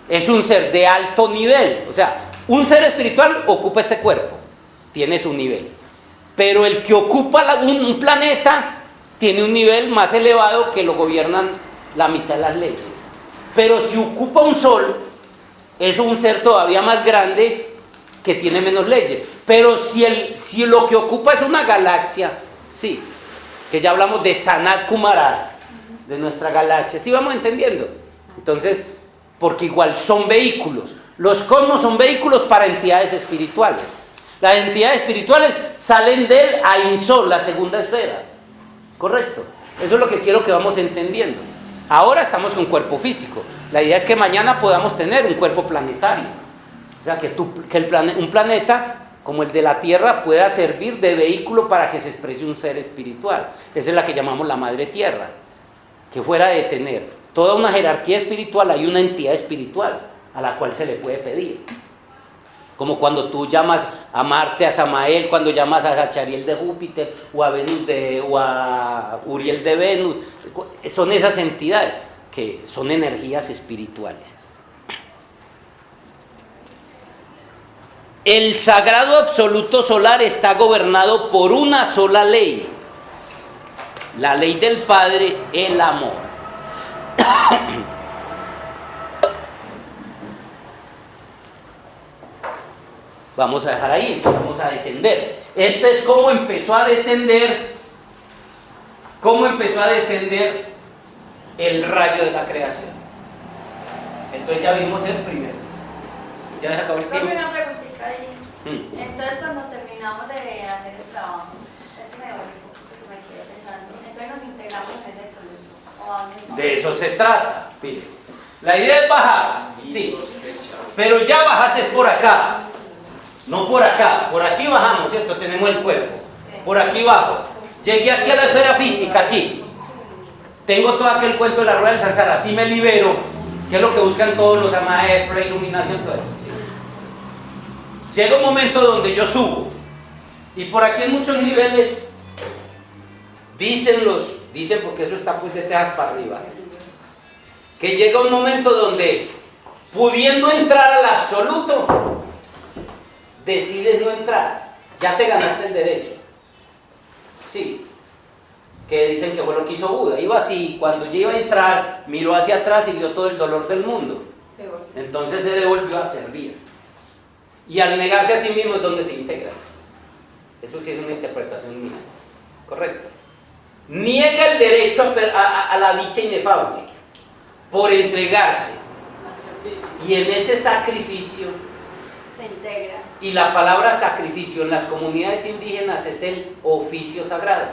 es un ser de alto nivel. O sea, un ser espiritual ocupa este cuerpo, tiene su nivel. Pero el que ocupa un planeta tiene un nivel más elevado que lo gobiernan la mitad de las leyes. Pero si ocupa un sol, es un ser todavía más grande que tiene menos leyes. Pero si lo que ocupa es una galaxia, sí, que ya hablamos de Sanat Kumara, de nuestra galaxia, ¿sí vamos entendiendo? Entonces, porque igual son vehículos. Los cosmos son vehículos para entidades espirituales. Las entidades espirituales salen del Ain Sol, la segunda esfera. ¿Correcto? Eso es lo que quiero que vamos entendiendo. Ahora estamos con cuerpo físico. La idea es que mañana podamos tener un cuerpo planetario. O sea, que un planeta como el de la Tierra pueda servir de vehículo para que se exprese un ser espiritual. Esa es la que llamamos la Madre Tierra. Que fuera de tener toda una jerarquía espiritual, hay una entidad espiritual a la cual se le puede pedir. Como cuando tú llamas a Marte, a Samael, cuando llamas a Zachariel de Júpiter, o a o a Uriel de Venus. Son esas entidades que son energías espirituales. El sagrado absoluto solar está gobernado por una sola ley. La ley del Padre, el amor. Vamos a dejar ahí, vamos a descender. Este es cómo empezó a descender el rayo de la creación. Entonces ya vimos el primero. Ya se acabó el tiempo. Una preguntita ahí. Entonces cuando terminamos de hacer el trabajo, es que me voy un poquito, que me quedé pensando, entonces nos integramos en ese absoluto. ¿O a dónde vamos? De eso se trata. Mire, la idea es bajar, sí, pero ya bajas es por acá. No por acá, por aquí bajamos, ¿cierto? Tenemos el cuerpo. Por aquí bajo. Llegué aquí a la esfera física, aquí. Tengo todo aquel cuento de la rueda del samsara, así me libero, que es lo que buscan todos los maestros, la iluminación, todo eso. ¿Sí? Llega un momento donde yo subo. Y por aquí en muchos niveles dicen porque eso está pues de Texas para arriba, que llega un momento donde, pudiendo entrar al absoluto, decides no entrar, ya te ganaste el derecho. Sí, que dicen que fue lo que hizo Buda. Iba así, cuando yo iba a entrar, miró hacia atrás y vio todo el dolor del mundo. Entonces se devolvió a servir. Y al negarse a sí mismo es donde se integra. Eso sí es una interpretación mía. Correcto. Niega el derecho a la dicha inefable por entregarse. Y en ese sacrificio Se integra. y la palabra sacrificio en las comunidades indígenas es el oficio sagrado.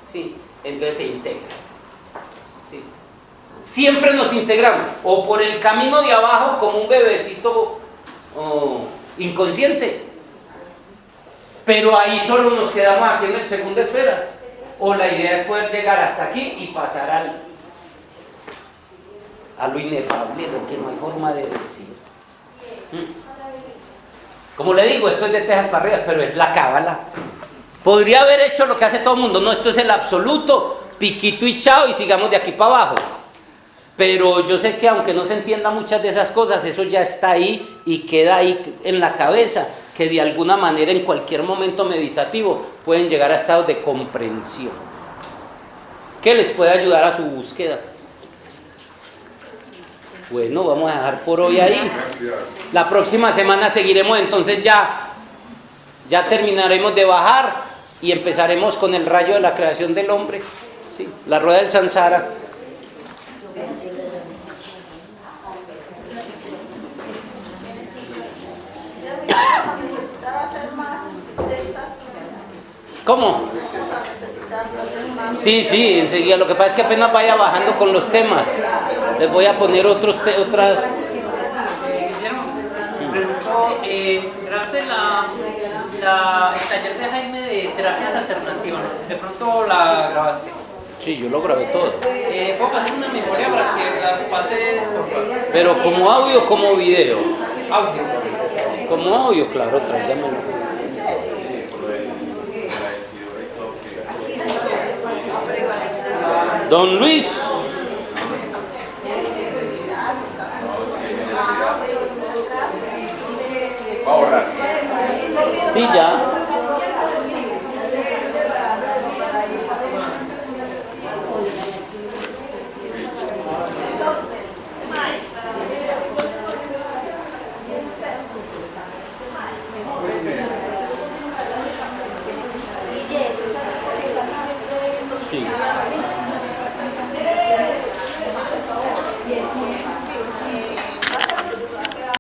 Sí, entonces se integra. Sí. Siempre nos integramos, o por el camino de abajo como un bebecito inconsciente. Pero ahí solo nos quedamos aquí en la segunda esfera. O la idea es poder llegar hasta aquí y pasar a lo inefable, lo que no hay forma de decir. Como le digo, esto es de Texas para arriba, pero es la cábala. Podría haber hecho lo que hace todo el mundo. No, esto es el absoluto, piquito y chao, y sigamos de aquí para abajo. Pero yo sé que aunque no se entienda muchas de esas cosas, eso ya está ahí y queda ahí en la cabeza, que de alguna manera en cualquier momento meditativo pueden llegar a estados de comprensión, que les puede ayudar a su búsqueda. Bueno, vamos a dejar por hoy ahí. La próxima semana seguiremos, entonces ya terminaremos de bajar y empezaremos con el rayo de la creación del hombre, ¿sí? La rueda del samsara. Necesitaba hacer más de estas. ¿Cómo? Sí, enseguida. Lo que pasa es que apenas vaya bajando con los temas, les voy a poner otras. Guillermo, preguntó, grabaste el taller de Jaime de terapias alternativas, ¿no? De pronto la grabaste. Sí, yo lo grabé todo. ¿Puedo pasar una memoria para que la pases, por favor? Pero como audio o como video. Audio. Como audio, claro, tráigamelo. Don Luis. Va a borrar. Sí, ya.